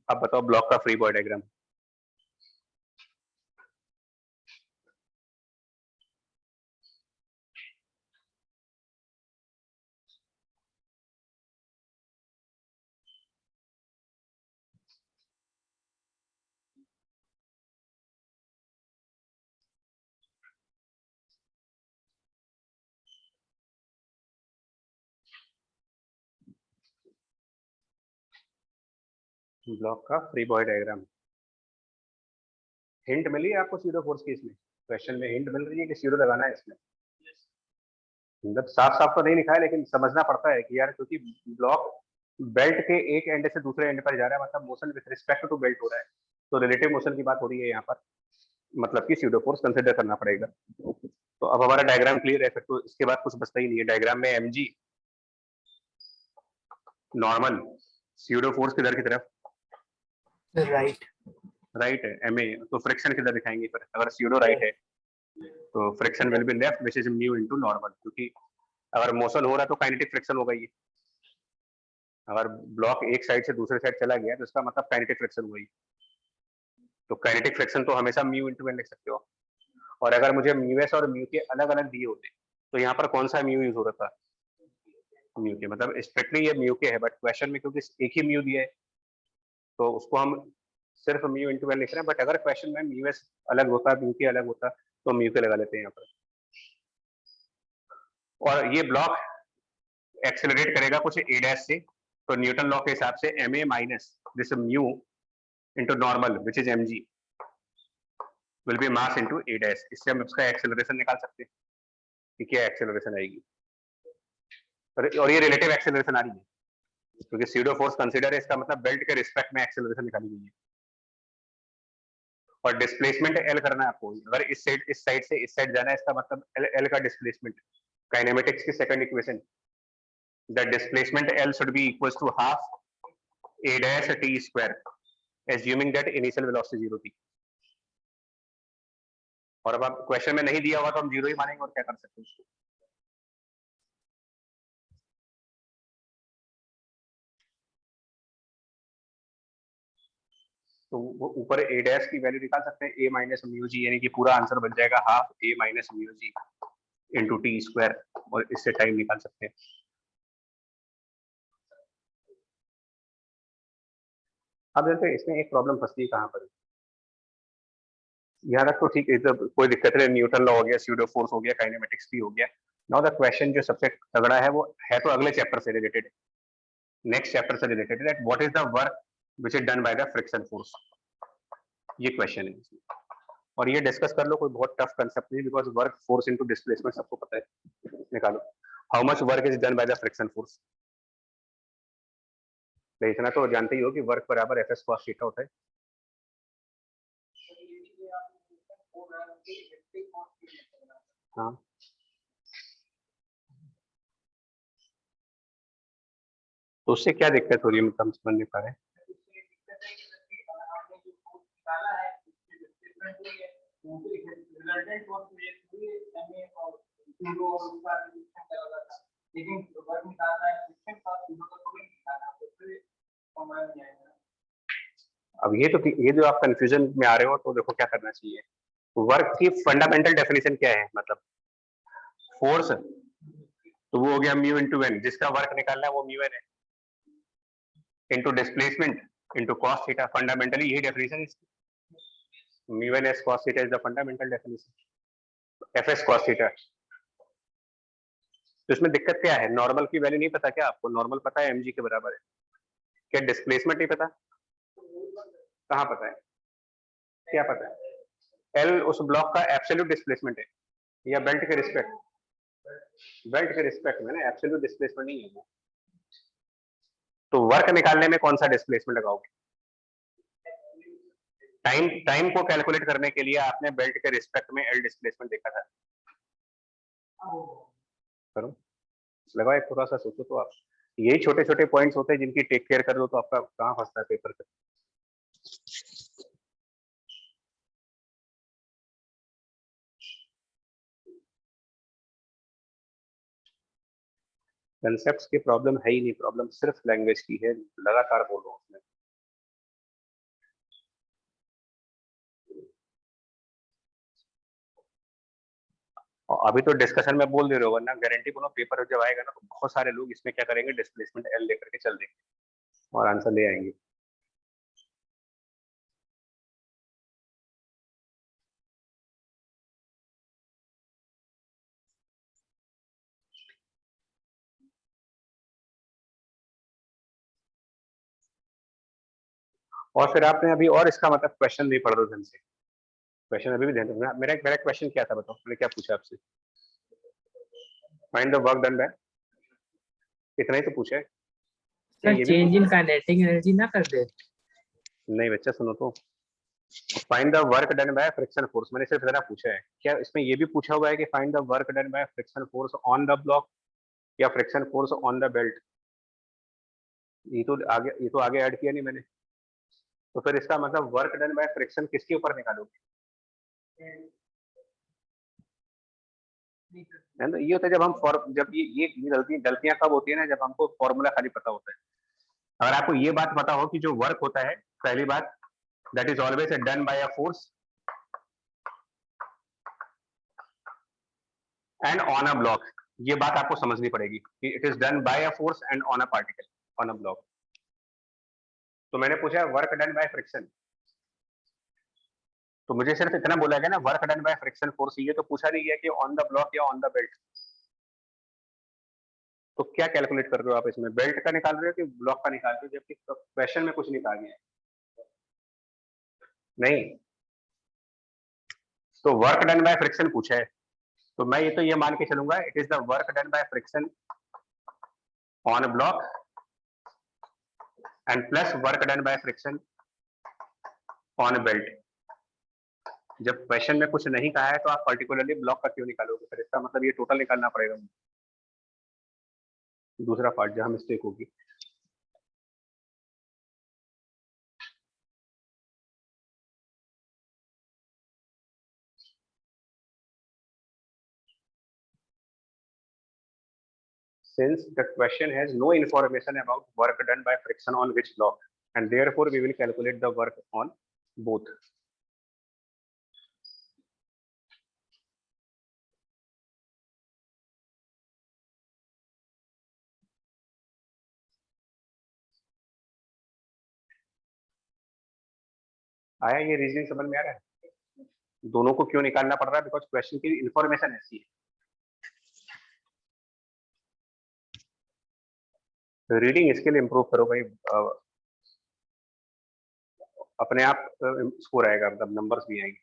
अब बताओ ब्लॉक का फ्री बॉडी डायग्राम। ब्लॉक का फ्री बॉडी डायग्राम। हिंट मिली है आपको स्यूडो फोर्स की? इसमें क्वेश्चन में हिंट मिल रही है कि स्यूडो लगाना है इसमें? मतलब साफ साफ तो नहीं लिखा है, लेकिन समझना पड़ता है कि यार, क्योंकि ब्लॉक बेल्ट के एक एंड से दूसरे एंड पर जा रहा है, मतलब motion with respect to belt हो रहा है, तो रिलेटिव मोशन की बात हो रही है यहाँ पर, मतलब कि स्यूडो फोर्स कंसिडर करना पड़ेगा। तो अब हमारा डायग्राम क्लियर है, फिर तो इसके बाद कुछ बचता ही नहीं है। डायग्राम में mg नॉर्मल, स्यूडो फोर्स किधर की तरफ? राइट। राइट है। ma तो फ्रिक्शन किधर दिखाएंगे फिर? अगर स्यूडो राइट है तो friction will be left which is mu into normal, क्योंकि अगर मोशन हो रहा है तो काइनेटिक फ्रिक्शन होगा ये। अगर ब्लॉक एक साइड से दूसरे साइड चला गया तो इसका मतलब काइनेटिक फ्रिक्शन हुआ ही। तो काइनेटिक फ्रिक्शन तो हमेशा म्यू इनटू एन लिख सकते हो। और अगर मुझे म्यू एस और म्यू के अलग अलग दिए होते तो यहाँ पर कौन सा म्यू यूज हो रहा था? म्यू के, मतलब स्ट्रिक्टली ये म्यू के है, बट क्वेश्चन में क्योंकि एक ही म्यू दिया है तो उसको हम सिर्फ म्यू इंटू एल लिख रहे हैं। बट अगर क्वेश्चन में म्यू एस अलग होता, म्यू के अलग होता, तो म्यू के लगा लेते हैं यहाँ पर। और ये ब्लॉक एक्सेलरेट करेगा कुछ ए डैश से, तो न्यूटन लॉ के हिसाब से M A minus this mu into normal which is M G will be mass into A dash. इससे हम उसका एक्सेलरेशन निकाल सकते हैं कि क्या एक्सेलरेशन आएगी। और ये रिलेटिव एक्सेलरेशन आ रही है क्योंकि स्यूडो फोर्स कंसीडर है, इसका मतलब बेल्ट के रिस्पेक्ट में एक्सेलरेशन निकाली गई है। और डिस्प्लेसमेंट एल करना है आपको। अगर इस साइड से इस साइड जाना है, इसका मतलब एल का डिस्प्लेसमेंट, काइनेमेटिक्स की second equation, the displacement L should be equals to half a dash t square assuming that initial velocity 0 थी। और अब आप क्वेश्चन में नहीं दिया हुआ तो हम 0 ही मानेंगे, और क्या कर सकते हैं उसको। तो वो ऊपर ए डैश की वैल्यू निकाल सकते हैं, ए माइनस म्यू जी, यानी कि पूरा आंसर बन जाएगा हाफ ए minus mu G into T square, और इससे टाइम निकाल सकते हैं। अब देखते हैं इसमें एक प्रॉब्लम फंसती है कहाँ पर। यहाँ तक तो ठीक है, तो कोई दिक्कत नहीं, न्यूटन लॉ हो गया, स्यूडो फोर्स हो गया, काइनेमेटिक्स भी हो गया। नाउ द क्वेश्चन जो सबसे तगड़ा है वो है तो अगले चैप्टर से रिलेटेड, नेक्स्ट चैप्टर से related, that what is the work which is done by the friction force. ये क्वेश्चन है इसमें। और ये डिस्कस कर लो, कोई बहुत टफ कंसेप्ट नहीं, because work force into displacement सबको पता है। निकालो how much work is done by the friction force. तो इतना तो जानते ही हो कि वर्क बराबर एफ एस कॉस थीटा होता है। हाँ, तो उससे क्या दिक्कत हो रही है, मतलब हम समझ नहीं पा रहे। अब ये जो आप कंफ्यूजन में आ रहे हो, तो देखो क्या करना चाहिए। वर्क की फंडामेंटल डेफिनेशन क्या है, मतलब फोर्स, तो वो हो गया म्यू इंटू एन, जिसका वर्क निकालना है वो म्यू एन है, into displacement into cos theta. Fundamentally यही डेफिनेशन है इसकी। Mu N S cos theta is the fundamental definition, F S cos theta. तो इसमें दिक्कत क्या है, नॉर्मल की वैल्यू नहीं पता क्या आपको? नॉर्मल पता है mg के बराबर है, क्या डिस्प्लेसमेंट नहीं पता? कहाँ पता है, क्या पता है? एल उस ब्लॉक का एब्सोल्यूट डिस्प्लेसमेंट है, या बेल्ट के रिस्पेक्ट? बेल्ट के रिस्पेक्ट में ना, एब्सोल्यूट डिस्प्लेसमेंट नहीं है वो। तो वर्क निकालने में कौन सा डिस्प्लेसमेंट लगाओगे? टाइम को कैलकुलेट करने के लिए आपने बेल्ट के रिस्पेक्ट में एल डिस्प्लेसमेंट देखा था। करो, लगाओ, एक थोड़ा सा सोचो तो आप। यही छोटे छोटे पॉइंट्स होते हैं जिनकी टेक केयर कर लो तो आपका कहाँ फंसता है पेपर का। कंसेप्ट्स की प्रॉब्लम है ही नहीं, प्रॉब्लम सिर्फ लैंग्वेज की है, लगातार बोल रहा हूँ उसमें। और अभी तो डिस्कशन में बोल दे रहे हो, वरना गारंटी बोलो पेपर जब आएगा ना तो बहुत सारे लोग इसमें क्या करेंगे, डिस्प्लेसमेंट एल लेकर के चल देंगे और आंसर ले आएंगे। और फिर आपने अभी और इसका मतलब क्वेश्चन नहीं पढ़ रहे ढंग से, क्वेश्चन अभी भी ध्यान रखना। मेरा क्वेश्चन क्या था बताओ, मैंने क्या पूछा आपसे? Find the work done bye, इतना ही तो पूछा है। क्या सर ये भी चेंज इन पूछा? काइनेटिक एनर्जी ना कर दे। नहीं बच्चा सुनो तो, find the work done by friction force, मैंने सिर्फ इतना पूछा है। क्या इसमें ये भी पूछा हुआ है कि find the work done by friction force on the block या friction force on the belt? ये तो आगे ऐड किया नहीं मैंने। तो फिर इसका मतलब वर्क डन बाय फ्रिक्शन किसके ऊपर निकालोगे? है ना, ये होता है जब हम जब ये गलतियां कब होती है ना, जब हमको फॉर्मूला खाली पता होता है। अगर आपको ये बात पता हो कि जो वर्क होता है, पहली बात, that is always done by a force and on a block, ये बात आपको समझनी पड़ेगी कि it is done by a force and on a particle on a block. तो मैंने पूछा वर्क डन बाय फ्रिक्शन, तो मुझे सिर्फ इतना बोला गया ना work done by friction force, ये तो पूछा नहीं गया कि ऑन द ब्लॉक या ऑन द बेल्ट। तो क्या कैलकुलेट कर रहे हो आप इसमें, बेल्ट का निकाल रहे हो कि ब्लॉक का निकाल रहे हो, जबकि क्वेश्चन में कुछ नहीं कहा गया है। नहीं, तो वर्क डन बाय फ्रिक्शन पूछा है, तो मैं ये मान के चलूंगा it is the work done by friction on a block and plus work done by friction on a belt. जब क्वेश्चन में कुछ नहीं कहा है तो आप पर्टिकुलरली ब्लॉक का क्यों निकालोगे? फिर इसका मतलब ये टोटल निकालना पड़ेगा। दूसरा पार्ट जहां मिस्टेक होगी, since the question has no information about work done by friction on which block, and therefore we will calculate the work on both. आया ये रीजनिंग समझ में आ रहा है? दोनों को क्यों निकालना पड़ रहा है? बिकॉज क्वेश्चन की इंफॉर्मेशन ऐसी है। रीडिंग इसके लिए इंप्रूव करो भाई, अपने आप स्कोर आएगा, मतलब नंबर्स भी आएंगे।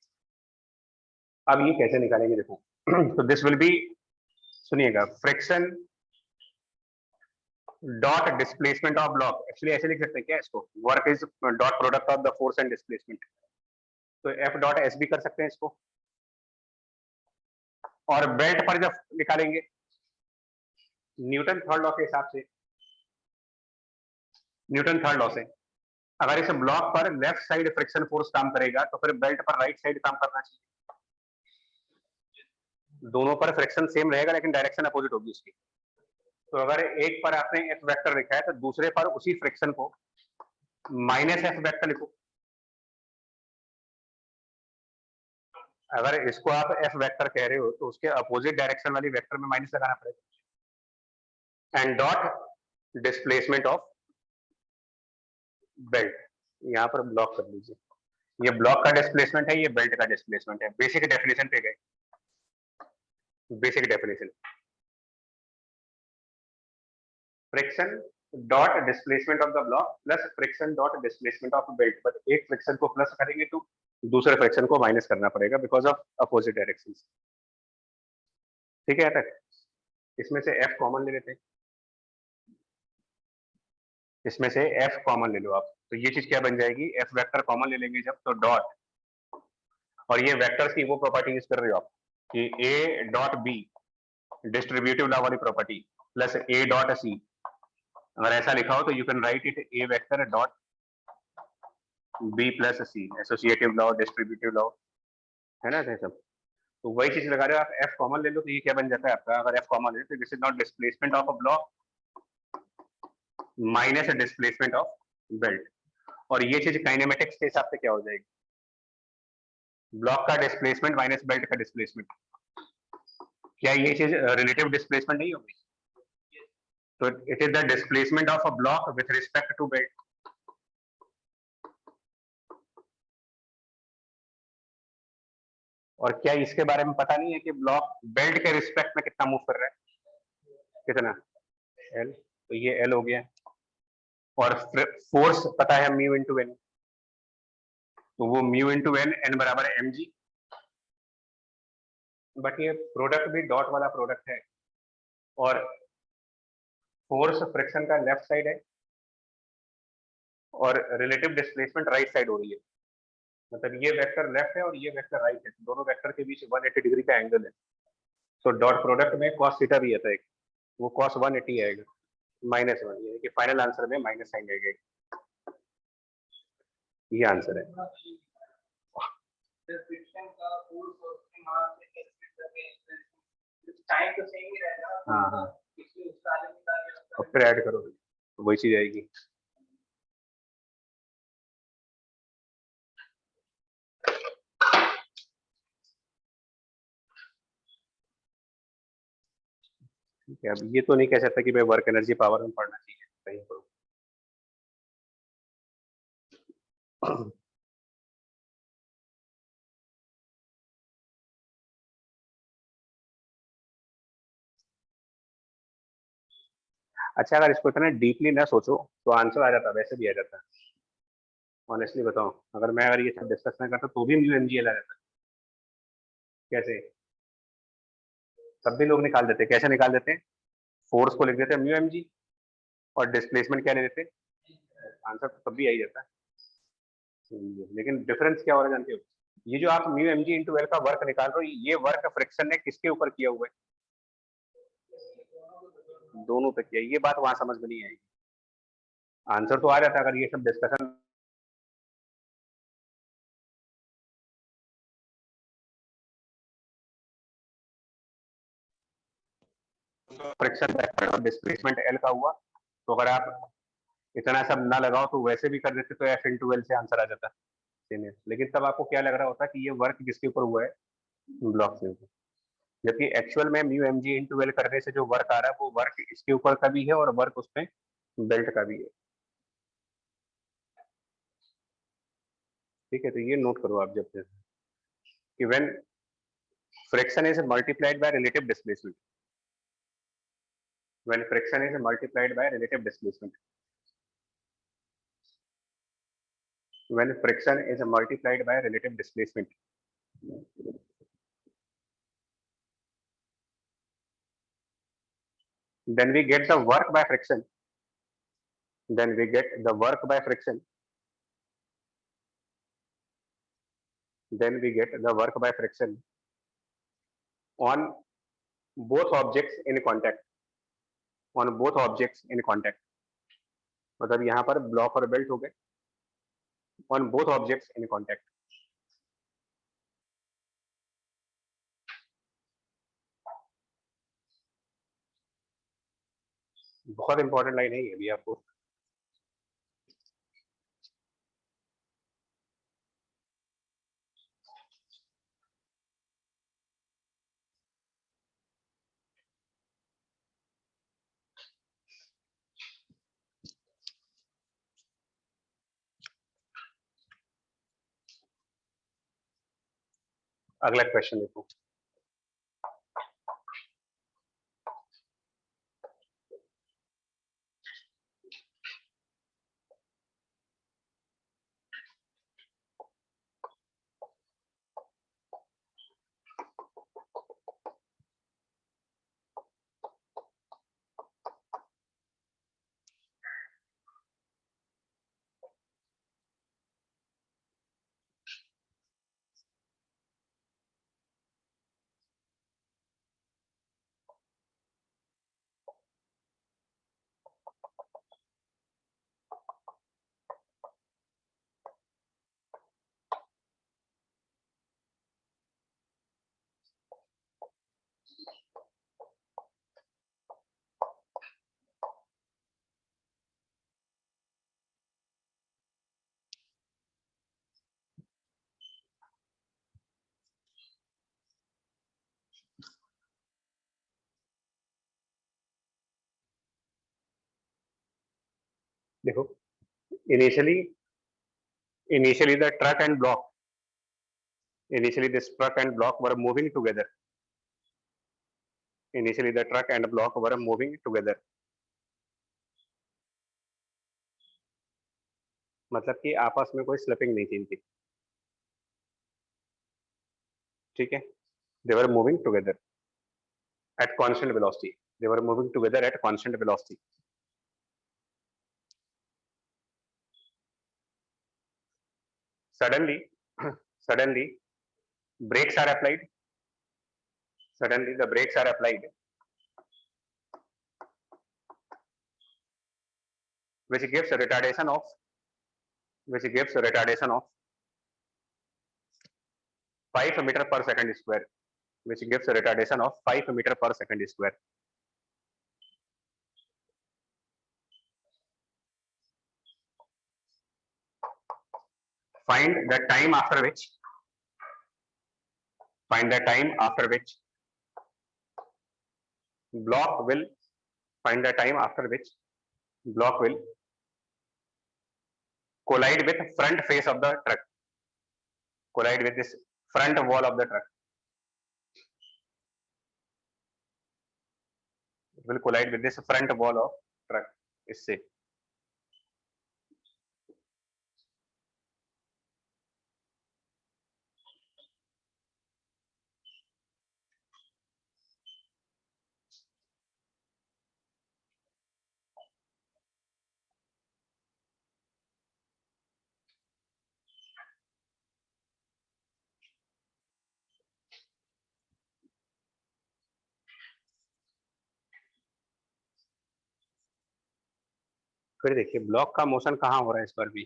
अब ये कैसे निकालेंगे देखो। तो दिस विल बी, सुनिएगा, friction dot displacement of block, actually ऐसे लिख सकते हैं क्या इसको, work is dot product of the force and displacement, तो एफ डॉट एस भी कर सकते हैं इसको। और बेल्ट पर जब निकालेंगे न्यूटन थर्ड लॉ के हिसाब से, न्यूटन थर्ड लॉ से अगर इस ब्लॉक पर लेफ्ट साइड फ्रिक्शन फोर्स काम करेगा तो फिर बेल्ट पर राइट साइड काम करना चाहिए। दोनों पर फ्रिक्शन सेम रहेगा लेकिन डायरेक्शन अपोजिट होगी उसकी। तो अगर एक पर आपने एफ वेक्टर लिखा है तो दूसरे पर उसी फ्रिक्शन को माइनस एफ वेक्टर लिखो। अगर इसको आप एफ वेक्टर कह रहे हो तो उसके अपोजिट डायरेक्शन वाली वेक्टर में माइनस लगाना पड़ेगा। And dot displacement of belt, यहाँ पर ब्लॉक कर लीजिए, ये ब्लॉक का डिस्प्लेसमेंट है, ये बेल्ट का डिस्प्लेसमेंट है। बेसिक डेफिनेशन पे गए, basic definition, friction dot displacement of the block plus friction dot displacement of belt, पर एक फ्रिक्शन को प्लस करेंगे तो दूसरे फ्रिक्शन को माइनस करना पड़ेगा बिकॉज ऑफ अपोजिट डायरेक्शन। ठीक है तक? इसमें से एफ कॉमन ले लेते हैं, इसमें से एफ कॉमन ले लो आप, तो ये चीज क्या बन जाएगी, एफ वेक्टर कॉमन ले लेंगे जब तो डॉट, और ये वेक्टर्स की वो प्रॉपर्टी यूज कर रहे हो आप कि a dot b, distributive law वाली property, plus a dot c. अगर ऐसा लिखा हो तो you can write it a vector dot b plus c, associative law, distributive law, है ना सब। तो वही चीज लगा रहे हो आप, एफ कॉमन ले लो तो ये क्या बन जाता है आपका, अगर एफ कॉमन ले तो this is not displacement of a block minus displacement of belt, और ये चीज काइनेमेटिक्स के हिसाब से क्या हो जाएगी, ब्लॉक का डिस्प्लेसमेंट माइनस बेल्ट का डिस्प्लेसमेंट। क्या ये चीज रिलेटिव डिस्प्लेसमेंट नहीं होगी? तो it is the displacement of a block with respect to belt. और क्या इसके बारे में पता नहीं है कि ब्लॉक बेल्ट के रिस्पेक्ट में कितना मूव कर रहा है, कितना एल, तो ये एल हो गया, और फोर्स पता है म्यू इनटू एन, तो वो म्यू इंटू एन, एन बराबर एम जी, बट ये प्रोडक्ट भी डॉट वाला प्रोडक्ट है और फोर्स फ्रिक्शन का लेफ्ट साइड है और रिलेटिव डिस्प्लेसमेंट राइट साइड हो रही है, मतलब ये वेक्टर लेफ्ट है और ये वेक्टर राइट है, दोनों वेक्टर के बीच 180 डिग्री का एंगल है। तो डॉट प्रोडक्ट में cos थीटा भी आता है, वो cos 180 आएगा -1, यानी कि फाइनल आंसर में माइनस साइन आएगा। ये आंसर है। हाँ हाँ, और फिर ऐड करो तो वही चीज आएगी। ठीक है, अब ये तो नहीं कह सकता कि भाई वर्क एनर्जी पावर में पढ़ना चाहिए, कहीं पर अच्छा, अगर इसको इतना डीपली ना सोचो तो आंसर आ जाता, वैसे भी आ जाता। ऑनेस्टली बताओ, अगर ये सब डिस्कस ना करता तो भी म्यू एम जी एल आ जाता। कैसे? सब भी लोग निकाल देते। कैसे निकाल देते? फोर्स को लिख देते म्यू एम जी और डिस्प्लेसमेंट क्या ले लेते, आंसर तो तब भी आ ही जाता। लेकिन डिफरेंस क्या हो रहा है जानते हो? ये जो आप mu M G into L का वर्क निकाल रहे हो, ये वर्क फ्रिक्शन ने किसके ऊपर किया हुआ है? दोनों पे किया। ये बात वहां समझ में नहीं आएगी, आंसर तो आ जाता अगर ये सब डिस्कशन फ्रिक्शन और डिस्प्लेसमेंट एल का हुआ, तो अगर आप इतना सब ना लगाओ तो वैसे भी कर देते तो एफ इंटू एल से आंसर आ जाता। लेकिन तब आपको क्या लग रहा होता कि ये वर्क किसके ऊपर हुआ है? ब्लॉक के ऊपर। जबकि एक्चुअल में mu M G into L करने से जो वर्क आ रहा है वो वर्क इसके ऊपर का भी है और वर्क उसमें बेल्ट का भी है। ठीक है, तो ये नोट करो आप जब से कि when friction is multiplied by relative displacement, when friction is multiplied by relative displacement, when friction is multiplied by relative displacement, then we get the work by friction, then we get the work by friction, then we get the work by friction on both objects in contact, on both objects in contact, मतलब यहाँ पर block और belt हो गए, on both objects in contact। बहुत important line है ये भी आपको। अगला क्वेश्चन देखो, देखो initially the truck and block, initially this truck and block were moving together, initially the truck and block were moving together, मतलब कि आपस में कोई स्लिपिंग नहीं थी इनकी। ठीक है, they were moving together at constant velocity. They were moving together at constant velocity. Suddenly brakes are applied. Suddenly the brakes are applied, which gives a retardation of 5 meter per second square, which gives a retardation of 5 meter per second square. Find the time after which block will collide with front face of the truck, collide with this front wall of the truck. It will collide with this front wall of truck. इससे फिर देखिए block का motion कहाँ हो रहा है इस पर भी,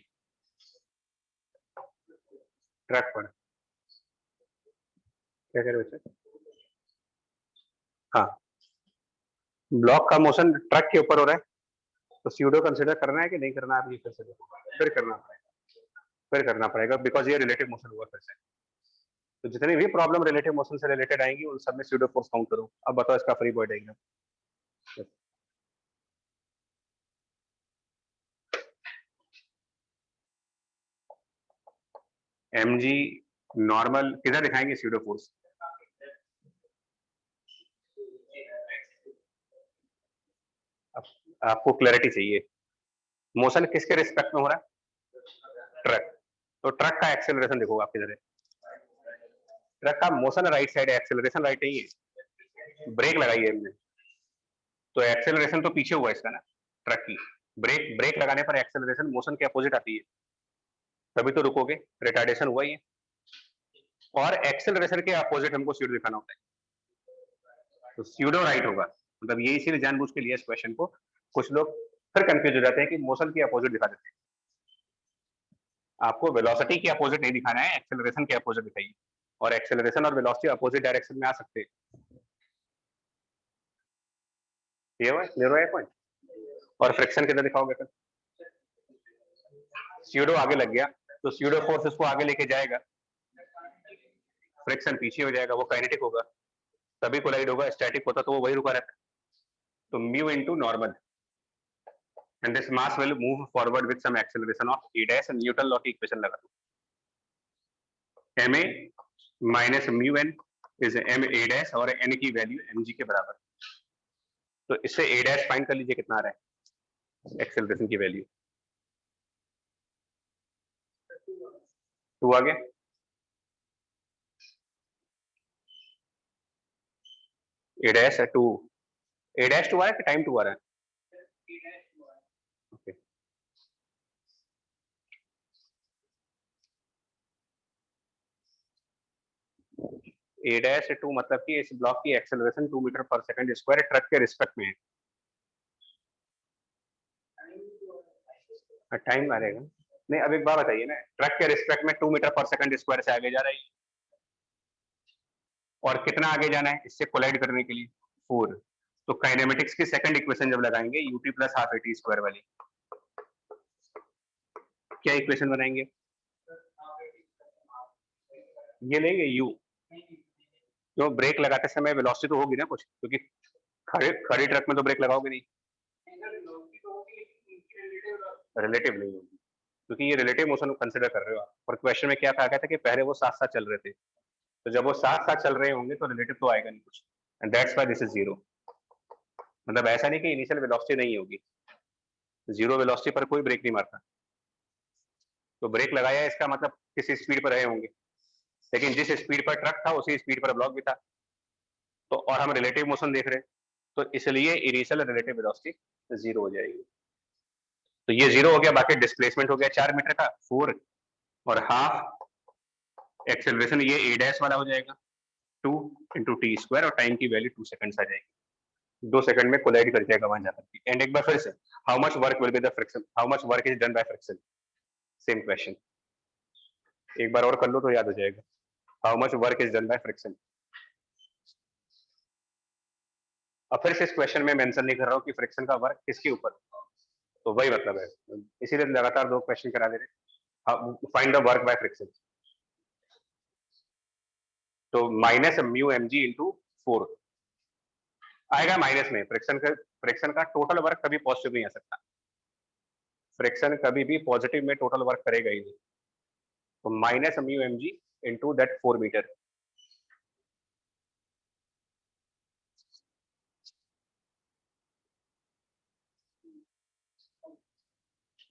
ट्रक पर। क्या कह रहे हो बच्चे? हाँ, ब्लॉक का मोशन ट्रक के ऊपर हो रहा है, तो स्यूडो कंसिडर करना है कि नहीं करना है? आप ये फिर करना पड़ेगा बिकॉज ये रिलेटिव मोशन हुआ फिर से। तो जितनी भी प्रॉब्लम रिलेटिव मोशन से रिलेटेड आएंगी उन सब में स्यूडो फोर्स काउंट करो। अब बताओ इसका free body diagram. mg normal किधर दिखाएंगे स्यूडो फोर्स? आपको क्लैरिटी चाहिए, मोशन किसके रिस्पेक्ट में हो रहा है? ट्रक। तो ट्रक का एक्सेलरेशन देखो आप किधर है, ट्रक का मोशन राइट साइड है, एक्सेलरेशन राइट नहीं है। ब्रेक लगाई है हमने तो एक्सेलरेशन तो पीछे हुआ इसका ना, ट्रक की। ब्रेक लगाने पर एक्सेलरेशन मोशन के अपोजिट आती है, तभी तो रुकोगे, रिटार्डेशन हुआ ही है। और एक्सेलरेशन के अपोजिट हमको स्यूडो दिखाना होता है, तो स्यूडो राइट होगा। मतलब ये इसीलिए जानबूझ के लिया इस क्वेश्चन को। कुछ लोग फिर कंफ्यूज हो जाते हैं कि मोशन के अपोजिट दिखा देते हैं। आपको वेलोसिटी के अपोजिट नहीं दिखाना है, एक्सेलरेशन के अपोजिट दिखाइए। और एक्सेलरेशन और वेलोसिटी अपोजिट डायरेक्शन में आ सकते हैं। क्लियर है पॉइंट? और फ्रिक्शन किधर दिखाओगे? फिर स्यूडो आगे लग गया तो स्यूडो फोर्स इसको आगे लेके जाएगा, फ्रिक्शन पीछे हो जाएगा, वो काइनेटिक होगा, तभी कोलाइड होगा। स्टैटिक होता तो वो वही रुका रहता। तो mu into normal and this mass will move forward with some acceleration of a dash, and Newton law की इक्वेशन लगा दो। ma minus mu n is m a dash और n की वैल्यू mg के बराबर। तो इससे a dash फाइंड कर लीजिए कितना आ रहा है एक्सेलरेशन की वैल्यू। 2 आ गया। a dash 2 आ रहा है कि टाइम 2 आ रहा है? ओके, a dash 2 मतलब कि इस ब्लॉक की acceleration 2 metre per second square truck के रिस्पेक्ट में है। टाइम आ रहेगा नहीं। अब एक बात बताइए ना, ट्रक के रिस्पेक्ट में 2 मीटर पर सेकंड स्क्वायर से आगे जा रहा है और कितना आगे जाना है इससे कोलाइड करने के लिए? 4। तो काइनेमेटिक्स की सेकंड इक्वेशन जब लगाएंगे ut plus half at square वाली, क्या इक्वेशन बनाएंगे? ये लेंगे u, जो ब्रेक लगाते समय वेलोसिटी तो होगी ना कुछ, क्योंकि खड़ी ट्रक में तो ब्रेक लगाओगे नहीं, रिलेटिव नहीं होगी, क्योंकि ये रिलेटिव मोशन कंसिडर कर रहे हो आप। और क्वेश्चन में क्या कहा गया था कि पहले वो साथ साथ चल रहे थे, तो जब वो साथ साथ चल रहे होंगे तो रिलेटिव तो आएगा नहीं कुछ, and that's why this is 0। मतलब ऐसा नहीं कि इनिशियल वेलोसिटी नहीं होगी, 0 वेलोसिटी पर कोई ब्रेक नहीं मारता। तो ब्रेक लगाया इसका मतलब किसी स्पीड पर रहे होंगे, लेकिन जिस स्पीड पर ट्रक था उसी स्पीड पर ब्लॉक भी था, तो और हम रिलेटिव मोशन देख रहे हैं, तो इसलिए इनिशियल रिलेटिव वेलोसिटी 0 हो जाएगी। तो ये 0 हो गया, बाकी डिस्प्लेसमेंट हो गया 4 मीटर का 4 और हाफ एक्सेलरेशन ये a डैश वाला हो जाएगा 2 इंटू टी स्क्वायर और टाइम की वैल्यू 2 सेकंड्स आ जाएगी, 2 सेकंड में कोलाइड कर जाएगा वहां जाकर। एंड एक बार फिर से, how much work will be the friction, how much work is done by friction, same question एक बार और कर लो तो याद हो जाएगा। How much work is done by friction. अब फिर से इस क्वेश्चन में मेंशन नहीं कर रहा हूँ कि फ्रिक्शन का वर्क किसके ऊपर, तो वही मतलब है, इसीलिए लगातार 2 क्वेश्चन करा दे रहे। Find the work by friction, तो minus mu M G into 4 आएगा माइनस में। फ्रिक्शन का टोटल वर्क कभी पॉजिटिव नहीं आ सकता, फ्रिक्शन कभी भी पॉजिटिव में टोटल वर्क करेगा ही नहीं, तो minus mu M G into that 4 metre.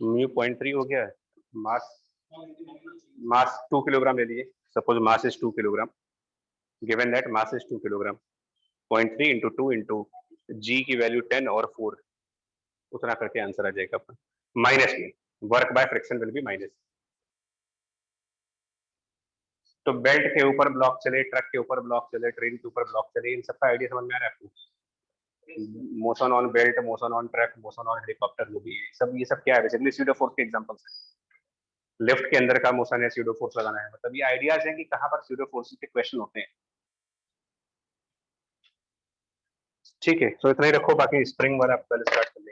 Mu 0.3 हो गया। मास 2 किलोग्राम ले लीजिए, suppose mass is 2 kilogram, given that mass is 2 kilogram, 0.3 into 2 into g की वैल्यू 10 और 4, उतना करके आंसर आ जाएगा अपन माइनस में। Work by friction will be minus. तो बेल्ट के ऊपर ब्लॉक चले, ट्रक के ऊपर ब्लॉक चले, ट्रेन के ऊपर ब्लॉक चले, इन सबका आइडिया समझ में आ रहा है आपको? Motion on belt, motion on truck, motion on helicopter, वो भी ये सब क्या है? बेसिकली स्यूडो फोर्स के एग्जांपल्स हैं। लिफ्ट के अंदर का मोशन है, स्यूडो फोर्स लगाना है, मतलब ये आइडियाज हैं कि कहां पर स्यूडो फोर्स के क्वेश्चन होते हैं। ठीक है, तो इतना ही रखो, बाकी स्प्रिंग वाला आप कल स्टार्ट कर लेंगे।